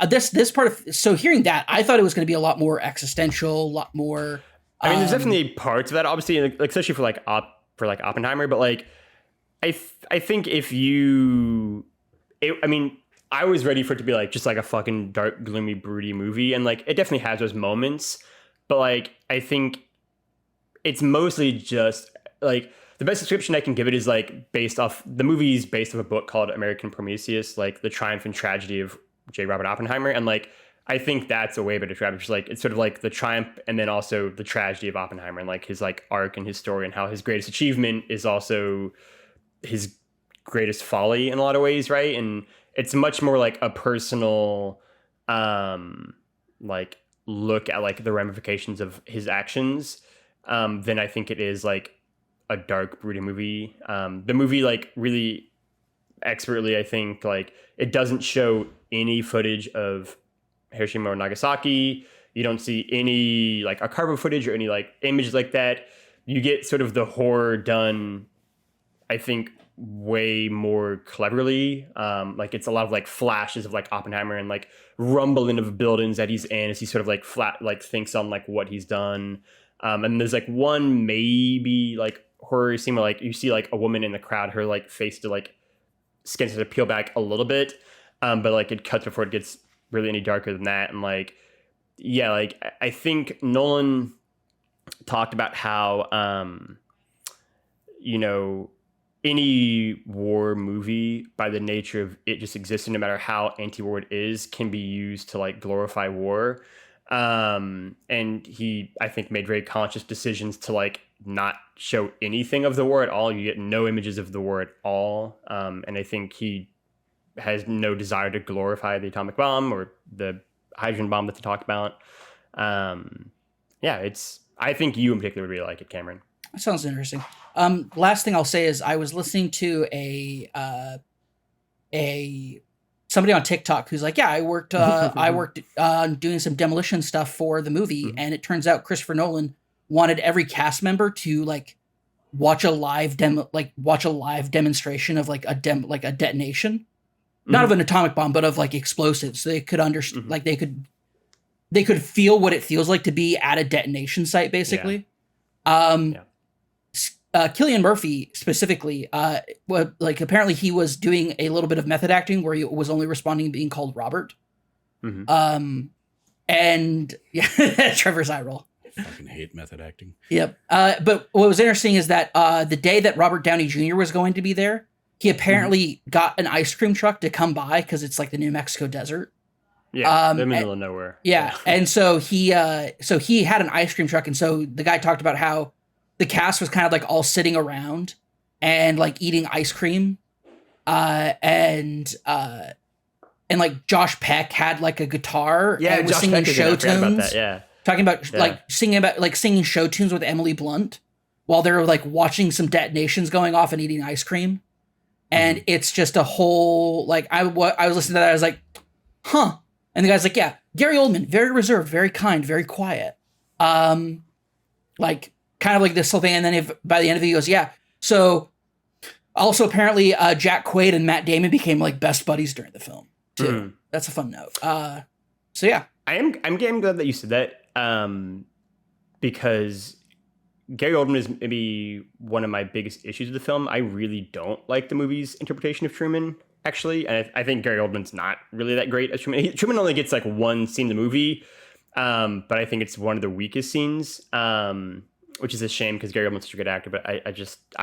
Speaker 2: This part of, so hearing that, I thought it was going to be a lot more existential, a lot more.
Speaker 3: I mean, there's definitely parts of that, obviously, like, especially for Oppenheimer, but like, I think I mean, I was ready for it to be like just like a fucking dark, gloomy, broody movie, and like it definitely has those moments, but like I think it's mostly just like the best description I can give it is like based off the movie's based off a book called American Prometheus, like the triumph and tragedy of J. Robert Oppenheimer, and like I think that's a way to describe it. It's like it's sort of like the triumph and then also the tragedy of Oppenheimer and like his like arc and his story and how his greatest achievement is also his greatest folly in a lot of ways, right? And it's much more like a personal like look at like the ramifications of his actions than I think it is like a dark, broody movie. The movie like really expertly, I think, like it doesn't show any footage of Hiroshima or Nagasaki. You don't see any like archival footage or any like images like that. You get sort of the horror done, I think, way more cleverly. Like it's a lot of like flashes of like Oppenheimer and like rumbling of buildings that he's in as he sort of like flat like thinks on like what he's done. And there's like one maybe like horror scene where like you see like a woman in the crowd, her like face to like skin to peel back a little bit, but like it cuts before it gets really any darker than that. And like yeah, like I think Nolan talked about how you know, any war movie, by the nature of it just existing, no matter how anti-war it is, can be used to like glorify war. And he, I think, made very conscious decisions to like not show anything of the war at all. You get no images of the war at all. And I think he has no desire to glorify the atomic bomb or the hydrogen bomb that they talked about. Yeah, I think you in particular would really like it, Cameron.
Speaker 2: That sounds interesting. Last thing I'll say is I was listening to somebody on TikTok who's like, yeah, I worked doing some demolition stuff for the movie, and it turns out Christopher Nolan wanted every cast member to like watch a live demonstration of like a detonation, not of an atomic bomb, but of like explosives, so they could understand, like they could feel what it feels like to be at a detonation site, basically. Cillian Murphy specifically, like apparently he was doing a little bit of method acting where he was only responding to being called Robert. And yeah, Trevor's eye roll.
Speaker 1: I fucking hate method acting.
Speaker 2: Yep. But what was interesting is that the day that Robert Downey Jr. was going to be there, he apparently got an ice cream truck to come by because it's like the New Mexico desert.
Speaker 3: Yeah, in the middle of nowhere.
Speaker 2: Yeah, and so he had an ice cream truck, and so the guy talked about how the cast was kind of like all sitting around and like eating ice cream, and like Josh Peck had like a guitar and was singing show tunes. Talking about like singing show tunes with Emily Blunt while they're like watching some detonations going off and eating ice cream, and it's just a whole like I was listening to that, I was like, huh. And the guy's like, yeah, Gary Oldman, very reserved, very kind, very quiet. Like, kind of like this whole thing. And then by the end of it, he goes, yeah. So, also apparently, Jack Quaid and Matt Damon became, like, best buddies during the film, too. That's a fun note. So, yeah.
Speaker 3: I'm glad that you said that, because Gary Oldman is maybe one of my biggest issues with the film. I really don't like the movie's interpretation of Truman, actually. And I think Gary Oldman's not really that great as Truman. Truman only gets like one scene in the movie, but I think it's one of the weakest scenes, which is a shame because Gary Oldman's such a good actor. But I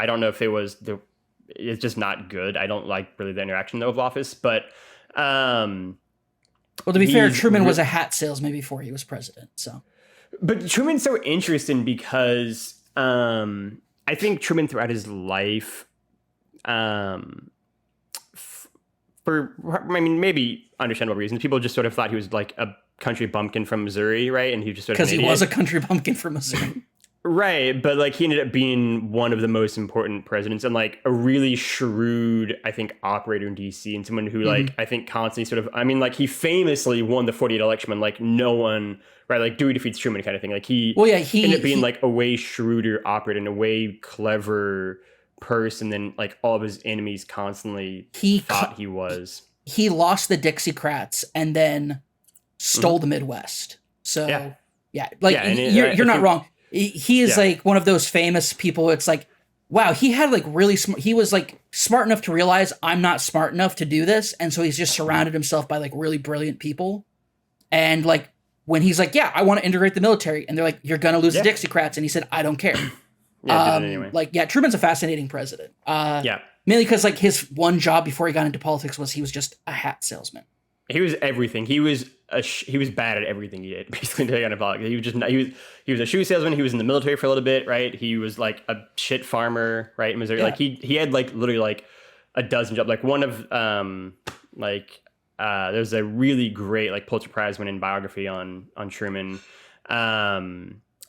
Speaker 3: don't know if it was it's just not good. I don't like really the interaction in the Oval Office, but
Speaker 2: well, to be fair, Truman was a hat salesman before he was president. So,
Speaker 3: but Truman's so interesting because I think Truman throughout his life, maybe understandable reasons, people just sort of thought he was like a country bumpkin from Missouri, right? And he just sort of
Speaker 2: because he was a country bumpkin from Missouri.
Speaker 3: Right, but like he ended up being one of the most important presidents and like a really shrewd, I think, operator in DC, and someone who like I think constantly sort of, like he famously won the 48 election when like no one, right, like Dewey defeats Truman kind of thing. Like he ended up being like a way shrewder operator and a way clever person than like all of his enemies constantly thought he was.
Speaker 2: He lost the Dixiecrats and then stole the Midwest. So you're not wrong. He is like one of those famous people. It's like, wow, he had like really smart. He was like smart enough to realize I'm not smart enough to do this. And so he's just surrounded himself by like really brilliant people. And like when he's like, yeah, I want to integrate the military. And they're like, you're going to lose the Dixiecrats. And he said, I don't care.
Speaker 3: Anyway.
Speaker 2: Truman's a fascinating president. Mainly because like his one job before he got into politics was he was just a hat salesman.
Speaker 3: He was everything. He was bad at everything he did. Basically, to get into politics, he was a shoe salesman. He was in the military for a little bit, right? He was like a shit farmer, right, in Missouri. Yeah. Like he had like literally like a dozen jobs. Like one of there's a really great like Pulitzer Prize winning biography on Truman,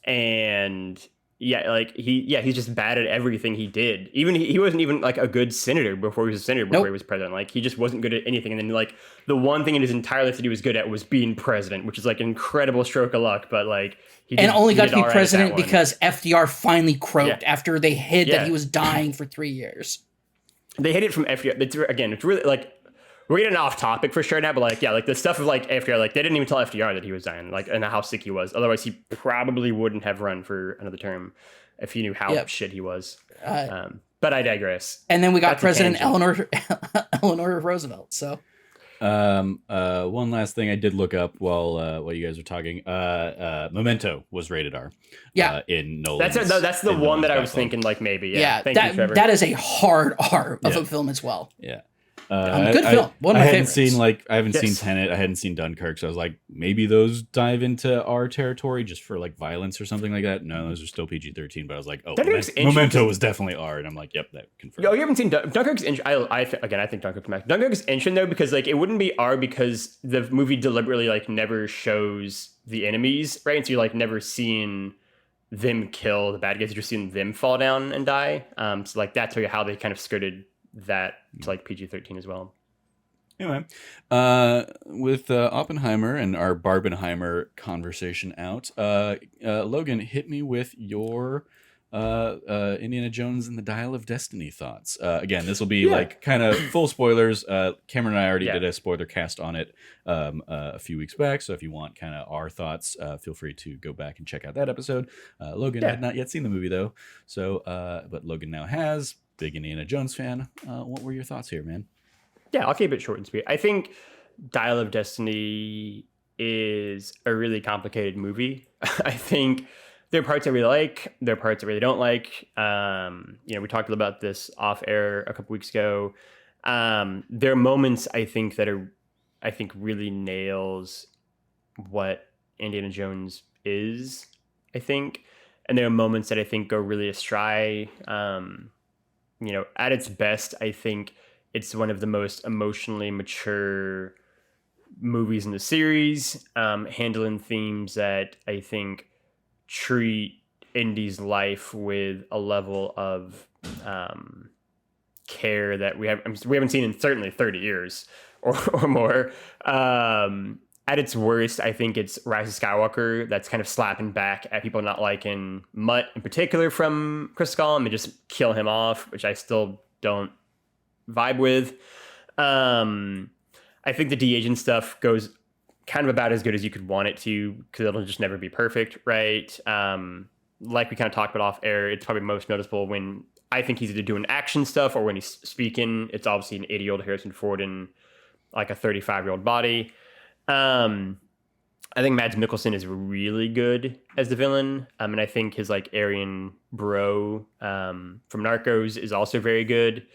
Speaker 3: and. He's just bad at everything he did. Even he wasn't even like a good senator before he was a senator, before he was president. Like he just wasn't good at anything. And then like the one thing in his entire life that he was good at was being president, which is like an incredible stroke of luck. But like he
Speaker 2: only got to be president because FDR finally croaked after they hid that he was dying for 3 years.
Speaker 3: They hid it from FDR. It's really like. We're getting off topic for sure now, but like the stuff of like FDR, like they didn't even tell FDR that he was dying, like, and how sick he was. Otherwise, he probably wouldn't have run for another term if he knew how shit he was. But I digress.
Speaker 2: And then we got President Eleanor Roosevelt. So,
Speaker 1: one last thing I did look up while you guys were talking. Memento was rated R. In Nolan.
Speaker 3: That's the one that I was thinking, like maybe. Yeah. Thank you, Trevor.
Speaker 2: That is a hard R of a film as well.
Speaker 1: Yeah.
Speaker 2: Good film. One of my favorites.
Speaker 1: I haven't seen Tenet. I hadn't seen Dunkirk. So I was like, maybe those dive into our territory just for like violence or something like that. No, those are still PG-13. But I was like, oh, Memento was definitely R, and I'm like, yep, that confirmed.
Speaker 3: Oh, you haven't seen Dunkirk's interesting. I think Dunkirk's Max. Dunkirk's interesting though because like it wouldn't be R because the movie deliberately like never shows the enemies, right? And so you're like never seeing them kill the bad guys. You're just seeing them fall down and die. So like that's how they kind of skirted that to like PG-13 as well.
Speaker 1: Anyway, with Oppenheimer and our Barbenheimer conversation out, Logan, hit me with your Indiana Jones and the Dial of Destiny thoughts. Again, this will be like kind of full spoilers. Cameron and I already did a spoiler cast on it a few weeks back, so if you want kind of our thoughts, feel free to go back and check out that episode. Logan had not yet seen the movie though, so but Logan now has. Big Indiana Jones fan. What were your thoughts here, man?
Speaker 3: Yeah, I'll keep it short and sweet. I think Dial of Destiny is a really complicated movie. I think there are parts I really like. There are parts I really don't like. We talked about this off air a couple weeks ago. There are moments I think really nails what Indiana Jones is, I think. And there are moments that I think go really astray. At its best, I think it's one of the most emotionally mature movies in the series, handling themes that I think treat Indy's life with a level of care that we haven't seen in certainly 30 years or more. At its worst, I think it's Rise of Skywalker that's kind of slapping back at people not liking Mutt in particular from Chris Scullin and just kill him off, which I still don't vibe with. I think the de-aging stuff goes kind of about as good as you could want it to because it'll just never be perfect, right? Like we kind of talked about off air, it's probably most noticeable when I think he's either doing action stuff or when he's speaking. It's obviously an 80-year-old Harrison Ford in like a 35-year-old body. I think Mads Mikkelsen is really good as the villain. And I think his like Aryan bro from Narcos is also very good.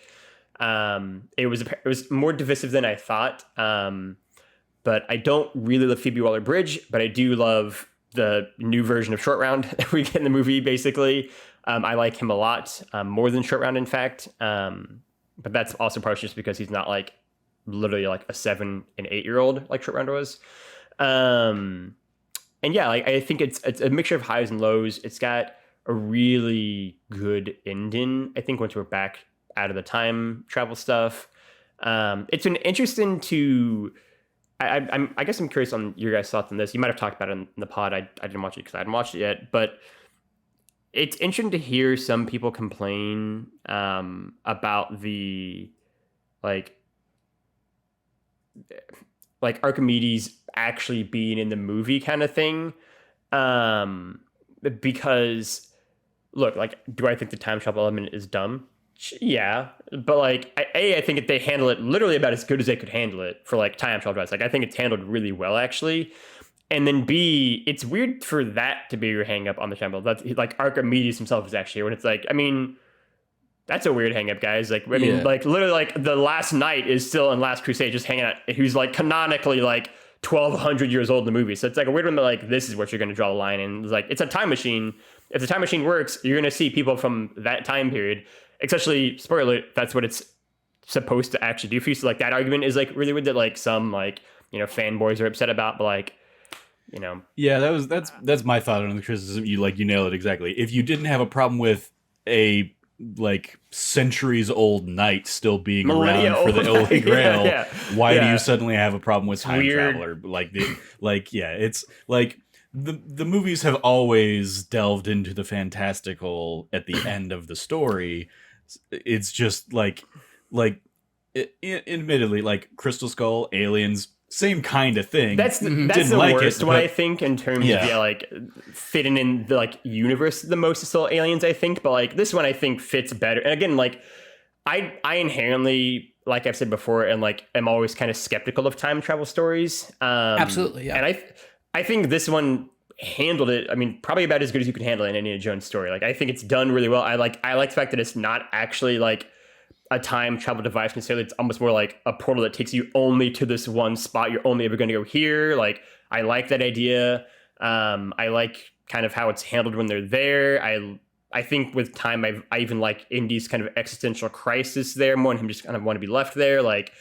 Speaker 3: It was more divisive than I thought. But I don't really love Phoebe Waller-Bridge, but I do love the new version of Short Round that we get in the movie. Basically, I like him a lot, more than Short Round, in fact. But that's also partially just because he's not like literally like a 7 and 8 year old like Short Round was. And yeah, like I think it's a mixture of highs and lows. It's got a really good ending. I think once we're back out of the time travel stuff, it's been interesting to. I guess I'm curious on your guys' thoughts on this. You might have talked about it in the pod. I didn't watch it because I hadn't watched it yet, but it's interesting to hear some people complain about the like Archimedes actually being in the movie kind of thing. Because look, like, do I think the time travel element is dumb? Yeah, but like, I think that they handle it literally about as good as they could handle it for like time travel device. Like, I think it's handled really well, actually. And then B, it's weird for that to be your hang up on the time travel. That's like Archimedes himself is actually when it's like, I mean, that's a weird hang up, guys. Like, I mean, like literally, like the last knight is still in Last Crusade, just hanging out. Who's like canonically like 1,200 years old in the movie. So it's like a weird one that like this is what you're going to draw the line. And it's like, it's a time machine. If the time machine works, you're going to see people from that time period. Especially, spoiler alert, that's what it's supposed to actually do for you. So like that argument is like really weird that like some like, you know, fanboys are upset about, but like, you know.
Speaker 1: Yeah, that's my thought on the criticism. You nailed it exactly. If you didn't have a problem with a like centuries old knight still being around for the Holy Grail, why do you suddenly have a problem with time traveler? It's like the movies have always delved into the fantastical at the end of the story. It's just admittedly, like Crystal Skull, Aliens, same kind of thing.
Speaker 3: That's the worst one, I think, in terms of like fitting in the like universe the most is still Aliens, I think. But like this one, I think fits better. And again, like I inherently, like I've said before, and like am always kind of skeptical of time travel stories.
Speaker 2: Absolutely, yeah.
Speaker 3: And I think this one handled it. I mean, probably about as good as you could handle an Indiana Jones story. Like I think it's done really well. I like the fact that it's not actually like a time travel device necessarily. It's almost more like a portal that takes you only to this one spot. You're only ever going to go here. Like I like that idea. I like kind of how it's handled when they're there. I think with time, I even like Indy's kind of existential crisis there more, and him just kind of want to be left there. Like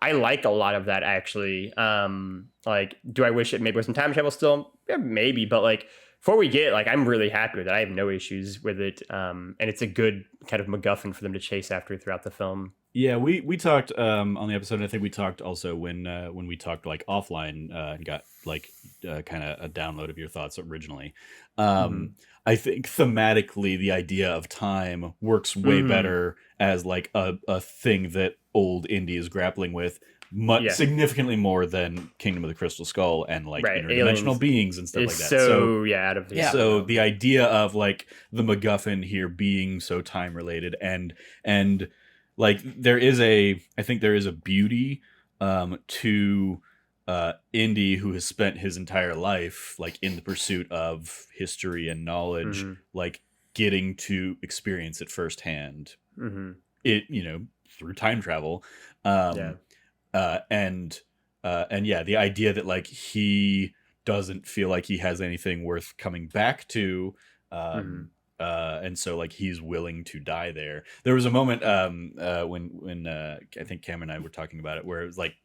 Speaker 3: I like a lot of that, actually. Like, do I wish it maybe was some time travel still? Yeah, maybe, but like before we get, like, I'm really happy with it. I have no issues with it. And it's a good kind of MacGuffin for them to chase after throughout the film.
Speaker 1: Yeah, we talked on the episode. I think we talked also when we talked like offline and got like kind of a download of your thoughts originally. I think thematically the idea of time works way better as like a thing that old Indy is grappling with. Significantly more than Kingdom of the Crystal Skull and like interdimensional beings and stuff like that.
Speaker 3: Out of the
Speaker 1: So the idea of like the MacGuffin here being so time related and like I think there is a beauty to Indy, who has spent his entire life like in the pursuit of history and knowledge, like getting to experience it firsthand. It, you know, through time travel. And the idea that like he doesn't feel like he has anything worth coming back to, and so like he's willing to die there. There was a moment when I think Cam and I were talking about it, where it was like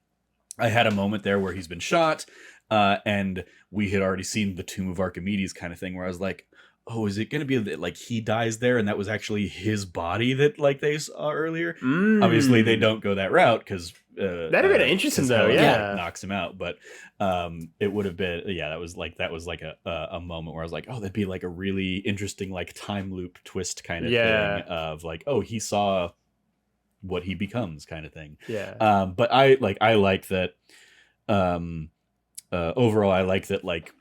Speaker 1: I had a moment there where he's been shot, and we had already seen the Tomb of Archimedes kind of thing, where I was like, oh, is it going to be that like he dies there and that was actually his body that like they saw earlier? Obviously they don't go that route because
Speaker 3: that'd have been interesting though.
Speaker 1: Like, knocks him out, but it would have been that was like a moment where I was like, oh, that'd be like a really interesting like time loop twist kind of thing of like, oh, he saw what he becomes kind of thing. But I like that overall I like that like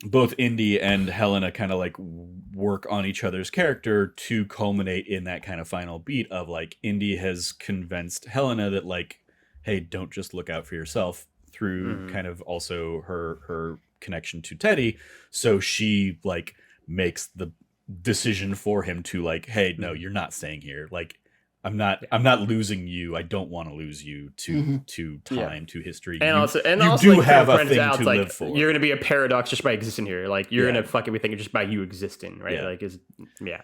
Speaker 1: both Indy and Helena kind of like work on each other's character to culminate in that kind of final beat of like Indy has convinced Helena that like, hey, don't just look out for yourself through kind of also her connection to Teddy. So she like makes the decision for him to like, hey, no, you're not staying here. Like I'm not losing you. I don't want to lose you
Speaker 2: Mm-hmm.
Speaker 1: to time, to history.
Speaker 3: And also,
Speaker 1: you do
Speaker 3: like,
Speaker 1: have a
Speaker 3: points
Speaker 1: thing
Speaker 3: out,
Speaker 1: to
Speaker 3: like,
Speaker 1: live for.
Speaker 3: You're gonna be a paradox just by existing here. Like you're
Speaker 1: Yeah.
Speaker 3: gonna fuck everything just by you existing, right?
Speaker 1: Yeah.
Speaker 3: Like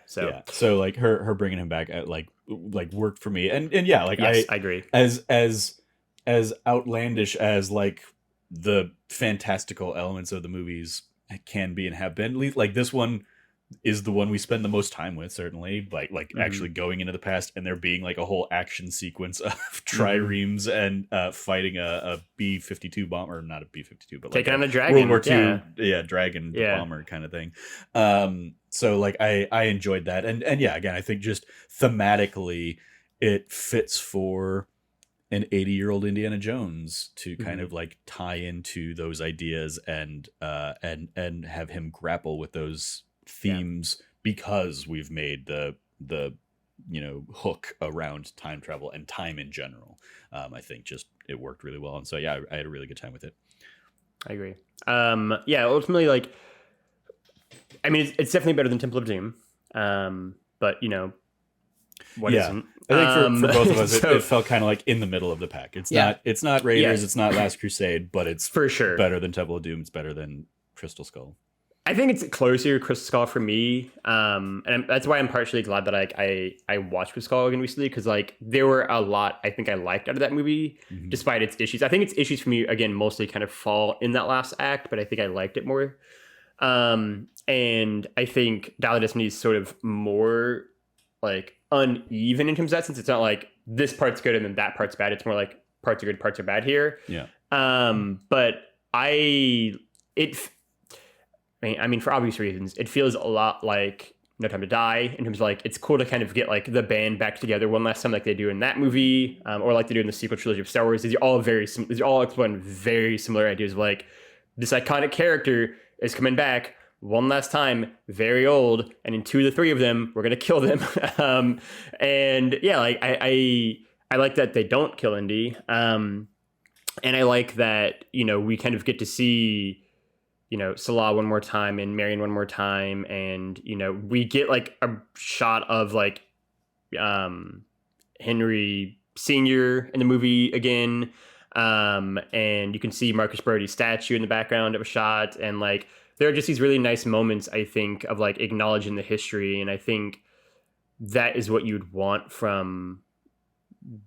Speaker 3: So
Speaker 1: Yeah. So like her bringing him back like worked for me, and yeah, like
Speaker 3: yes, I agree.
Speaker 1: as outlandish as like the fantastical elements of the movies can be and have been, at least like this one is the one we spend the most time with, certainly, like actually going into the past, and there being like a whole action sequence of triremes and fighting a B-52 bomber, or not a B-52, but like
Speaker 3: taking on a dragon,
Speaker 1: World War II dragon bomber kind of thing. So like I enjoyed that, and yeah, again, I think just thematically it fits for an 80-year-old Indiana Jones to kind of like tie into those ideas and have him grapple with those themes, because we've made the hook around time travel and time in general. I think just it worked really well, and so yeah, I had a really good time with it.
Speaker 3: I agree. Ultimately, like, I mean, it's definitely better than Temple of Doom, but what isn't?
Speaker 1: I think for both of us, it felt kind of like in the middle of the pack. It's not Raiders, it's not Last Crusade, but it's
Speaker 3: for sure
Speaker 1: better than Temple of Doom. It's better than Crystal Skull.
Speaker 3: I think it's closer to Crystal Skull for me, and that's why I'm partially glad that I watched Crystal Skull again recently, because like there were a lot I think I liked out of that movie, despite its issues. I think its issues for me again mostly kind of fall in that last act, but I think I liked it more. And I think Dial of Destiny is sort of more like uneven in terms of that, since it's not like this part's good and then that part's bad. It's more like parts are good, parts are bad here.
Speaker 1: Yeah.
Speaker 3: But I mean, for obvious reasons, it feels a lot like No Time to Die in terms of like, it's cool to kind of get like the band back together one last time, like they do in that movie, or like they do in the sequel trilogy of Star Wars. These are all exploring very similar ideas of like this iconic character is coming back one last time, very old, and in 2 of the 3 of them, we're gonna kill them. And yeah, like I like that they don't kill Indy, and I like that we kind of get to see Salah one more time and Marion one more time, and we get like a shot of like Henry Sr. in the movie again, and you can see Marcus Brody's statue in the background of a shot, and like there are just these really nice moments, I think, of like acknowledging the history, and I think that is what you'd want from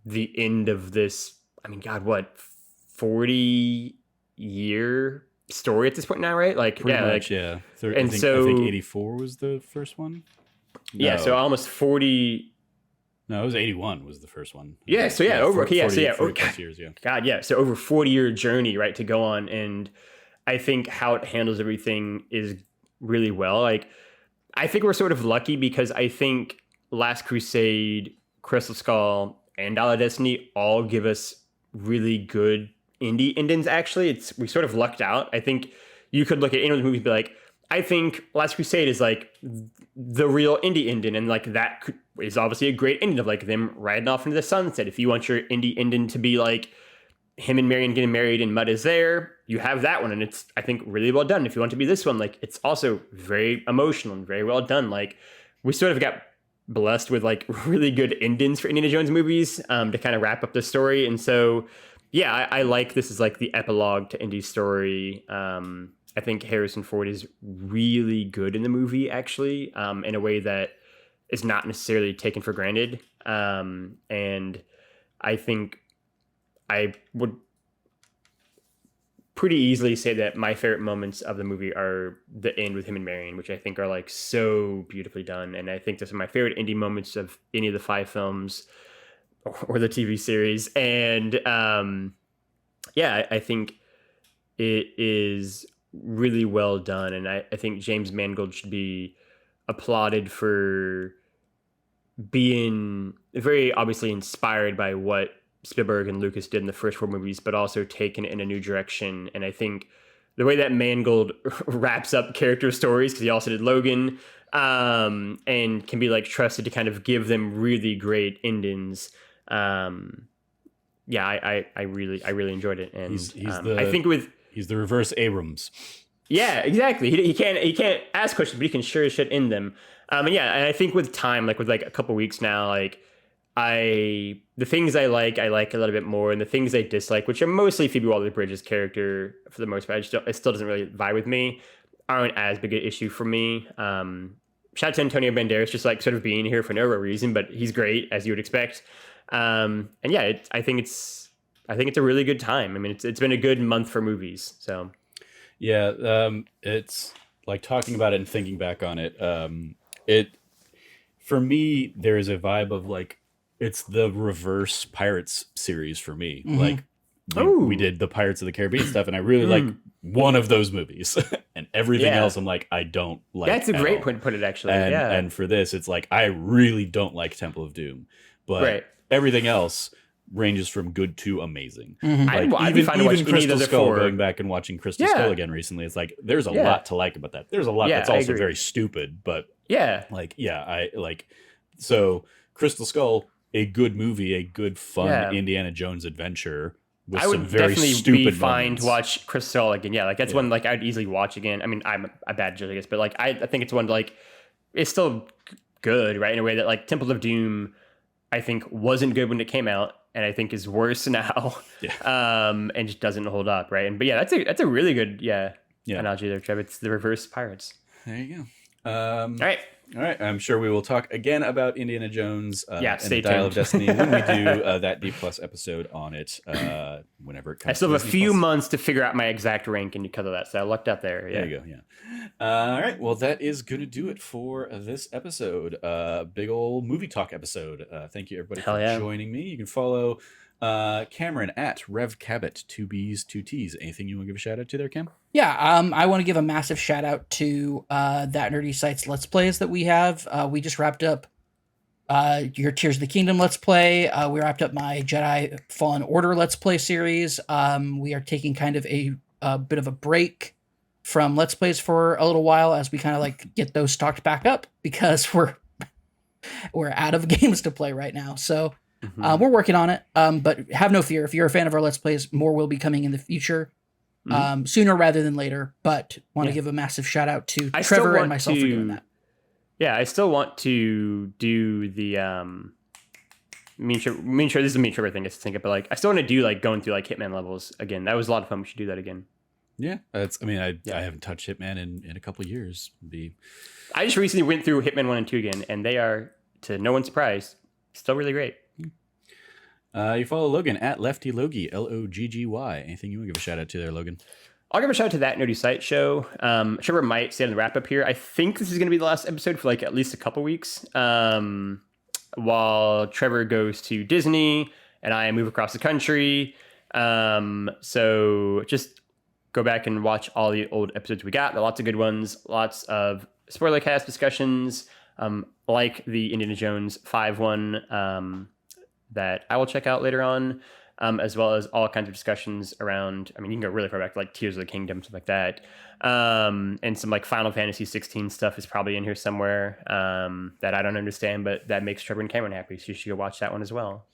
Speaker 3: the end of this. I mean, God, what 40-year story at this point now, right? Like
Speaker 1: Pretty much,
Speaker 3: like,
Speaker 1: yeah.
Speaker 3: And
Speaker 1: I
Speaker 3: so
Speaker 1: think 84 was the first one.
Speaker 3: Yeah, so almost 40.
Speaker 1: No, it was 81 was the first one.
Speaker 3: Yeah, so yeah, over 40 plus
Speaker 1: years, yeah.
Speaker 3: God, yeah, so over 40-year journey, right, to go on, and I think how it handles everything is really well. Like, I think we're sort of lucky because I think Last Crusade, Crystal Skull, and Dial of Destiny all give us really good indie endings. Actually, we sort of lucked out. I think you could look at any of the movies and be like, I think Last Crusade is like the real indie ending, and like that is obviously a great ending of like them riding off into the sunset. If you want your indie ending to be like him and Marion getting married and Mud is there, you have that one, and it's, I think, really well done. If you want to be this one, like it's also very emotional and very well done. Like we sort of got blessed with like really good endings for Indiana Jones movies to kind of wrap up the story, and so yeah, I like this is like the epilogue to Indy's story. I think Harrison Ford is really good in the movie, actually, in a way that is not necessarily taken for granted. And I think I would pretty easily say that my favorite moments of the movie are the end with him and Marion, which I think are like so beautifully done. And I think those are my favorite indie moments of any of the 5 films or the TV series. And I think it is really well done, and I think James Mangold should be applauded for being very obviously inspired by what Spielberg and Lucas did in the first 4 movies, but also taken it in a new direction. And I think the way that Mangold wraps up character stories, because he also did Logan, and can be like trusted to kind of give them really great endings. I really enjoyed it, and I think
Speaker 1: he's the reverse Abrams.
Speaker 3: Yeah, exactly. He can't ask questions, but he can sure as shit end them. And I think with time, like with like a couple weeks now, like the things I like a little bit more, and the things I dislike, which are mostly Phoebe Waller-Bridge's character for the most part, it still doesn't really vibe with me, aren't as big an issue for me. Shout out to Antonio Banderas, just like sort of being here for no real reason, but he's great as you would expect. And yeah, I think it's a really good time. I mean, it's been a good month for movies. So
Speaker 1: Yeah, it's like talking about it and thinking back on it. It for me, there is a vibe of like it's the reverse Pirates series for me.
Speaker 2: Mhm.
Speaker 1: Like we did the Pirates of the Caribbean stuff, and I really like one of those movies, and everything
Speaker 3: Yeah.
Speaker 1: else I'm like I don't like.
Speaker 3: that's a
Speaker 1: at
Speaker 3: great
Speaker 1: all.
Speaker 3: point to put it, actually.
Speaker 1: And
Speaker 3: Yeah.
Speaker 1: and for this, it's like I really don't like Temple of Doom, but
Speaker 3: Right.
Speaker 1: everything else ranges from good to amazing.
Speaker 2: Mhm.
Speaker 3: I'd be fine to watch any of
Speaker 1: Crystal
Speaker 3: those
Speaker 1: Skull.
Speaker 3: four.
Speaker 1: Going back and watching Crystal
Speaker 3: Yeah.
Speaker 1: Skull again recently, it's like there's a
Speaker 3: Yeah.
Speaker 1: lot to like about that. There's a lot
Speaker 3: Yeah,
Speaker 1: that's
Speaker 3: I
Speaker 1: also
Speaker 3: agree.
Speaker 1: very stupid, but
Speaker 3: Yeah.
Speaker 1: like I like so Crystal Skull, a good movie, a good fun
Speaker 3: Yeah.
Speaker 1: Indiana Jones adventure with
Speaker 3: I
Speaker 1: some
Speaker 3: would
Speaker 1: very
Speaker 3: definitely
Speaker 1: stupid
Speaker 3: be fine
Speaker 1: moments.
Speaker 3: to watch Crystal Skull again. Yeah, like that's
Speaker 1: Yeah.
Speaker 3: one like I'd easily watch again. I mean, I'm a bad judge, I guess, but like I think it's one like it's still good, right? In a way that like Temple of Doom, I think wasn't good when it came out, and I think is worse now.
Speaker 1: Yeah.
Speaker 3: And just doesn't hold up, right? And but yeah, that's a really good
Speaker 1: Yeah.
Speaker 3: analogy there, Trev. It's the reverse Pirates.
Speaker 1: There you go.
Speaker 3: All right.
Speaker 1: I'm sure we will talk again about Indiana Jones
Speaker 3: Yeah,
Speaker 1: and
Speaker 3: stay
Speaker 1: the Dial
Speaker 3: tuned.
Speaker 1: of Destiny when we do that D Plus episode on it, whenever it comes.
Speaker 3: I still
Speaker 1: to
Speaker 3: have a
Speaker 1: Disney
Speaker 3: few
Speaker 1: Plus.
Speaker 3: months to figure out my exact ranking because of that, so I lucked out there. Yeah.
Speaker 1: There you go. Yeah. All right. Well, that is going to do it for this episode. Big old movie talk episode. Thank you, everybody,
Speaker 3: Hell
Speaker 1: for
Speaker 3: yeah.
Speaker 1: joining me. You can follow Cameron at Rev Cabot, 2B's, 2T's. Anything you want to give a shout out to there, Cam?
Speaker 2: Yeah, I want to give a massive shout out to That Nerdy Site's Let's Plays that we have. We just wrapped up your Tears of the Kingdom Let's Play. We wrapped up my Jedi Fallen Order Let's Play series. We are taking kind of a bit of a break from Let's Plays for a little while as we kind of like get those stocked back up because we're out of games to play right now. So we're working on it. But have no fear. If you're a fan of our Let's Plays, more will be coming in the future. Sooner rather than later, but want to give a massive shout out to Trevor and myself for doing that.
Speaker 3: Yeah, I still want to do the mean sure this is a mean Trevor thing to think of, but like I still want to do like going through like Hitman levels again. That was a lot of fun. We should do that again.
Speaker 1: Yeah, I haven't touched Hitman in a couple of years.
Speaker 3: I just recently went through Hitman 1 and 2 again, and they are, to no one's surprise, still really great.
Speaker 1: You follow Logan at Lefty Logie, Logggy. Anything you want to give a shout out to there, Logan?
Speaker 3: I'll give a shout out to That Nerdy Site show. Trevor might stay on the wrap up here. I think this is going to be the last episode for like at least a couple weeks. While Trevor goes to Disney and I move across the country. So just go back and watch all the old episodes we got. There are lots of good ones, lots of spoiler cast discussions, like the Indiana Jones 5 one that I will check out later on. As well as all kinds of discussions around, I mean, you can go really far back, like Tears of the Kingdom, stuff like that. And some like Final Fantasy 16 stuff is probably in here somewhere that I don't understand, but that makes Trevor and Cameron happy. So you should go watch that one as well.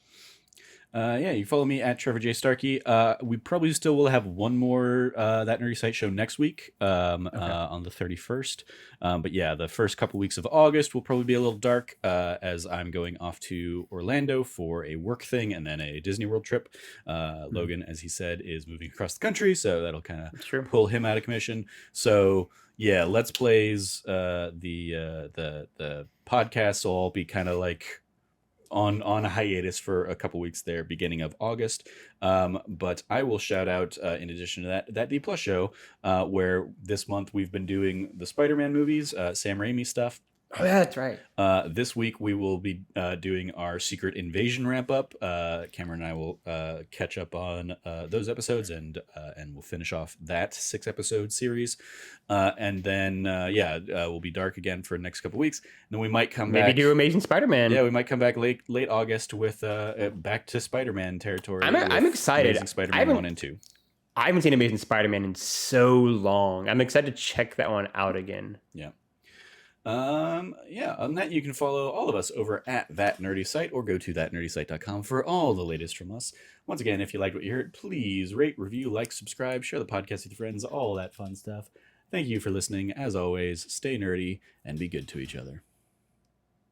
Speaker 1: Yeah, you follow me at Trevor J. Starkey. We probably still will have one more That Nerdy Site show next week on the 31st. But yeah, the first couple weeks of August will probably be a little dark as I'm going off to Orlando for a work thing and then a Disney World trip. Logan, as he said, is moving across the country, so that'll kind of pull him out of commission. So yeah, Let's Plays, the podcasts will all be kind of like on a hiatus for a couple weeks there, beginning of August. But I will shout out, in addition to that D Plus show, where this month we've been doing the Spider-Man movies, Sam Raimi stuff.
Speaker 3: Oh yeah, that's right.
Speaker 1: This week we will be doing our Secret Invasion wrap up. Cameron and I will catch up on those episodes and we'll finish off that 6-episode series. And then we'll be dark again for the next couple weeks. And then we might come back.
Speaker 3: Maybe do Amazing Spider-Man.
Speaker 1: Yeah, we might come back late August with back to Spider-Man territory.
Speaker 3: I'm excited.
Speaker 1: Amazing Spider-Man 1 and 2.
Speaker 3: I haven't seen Amazing Spider-Man in so long. I'm excited to check that one out again.
Speaker 1: Yeah. Other than that, you can follow all of us over at That Nerdy Site or go to thatnerdysite.com for all the latest from us. Once again, if you liked what you heard, please rate, review, like, subscribe, share the podcast with your friends, all that fun stuff. Thank you for listening. As always, stay nerdy and be good to each other.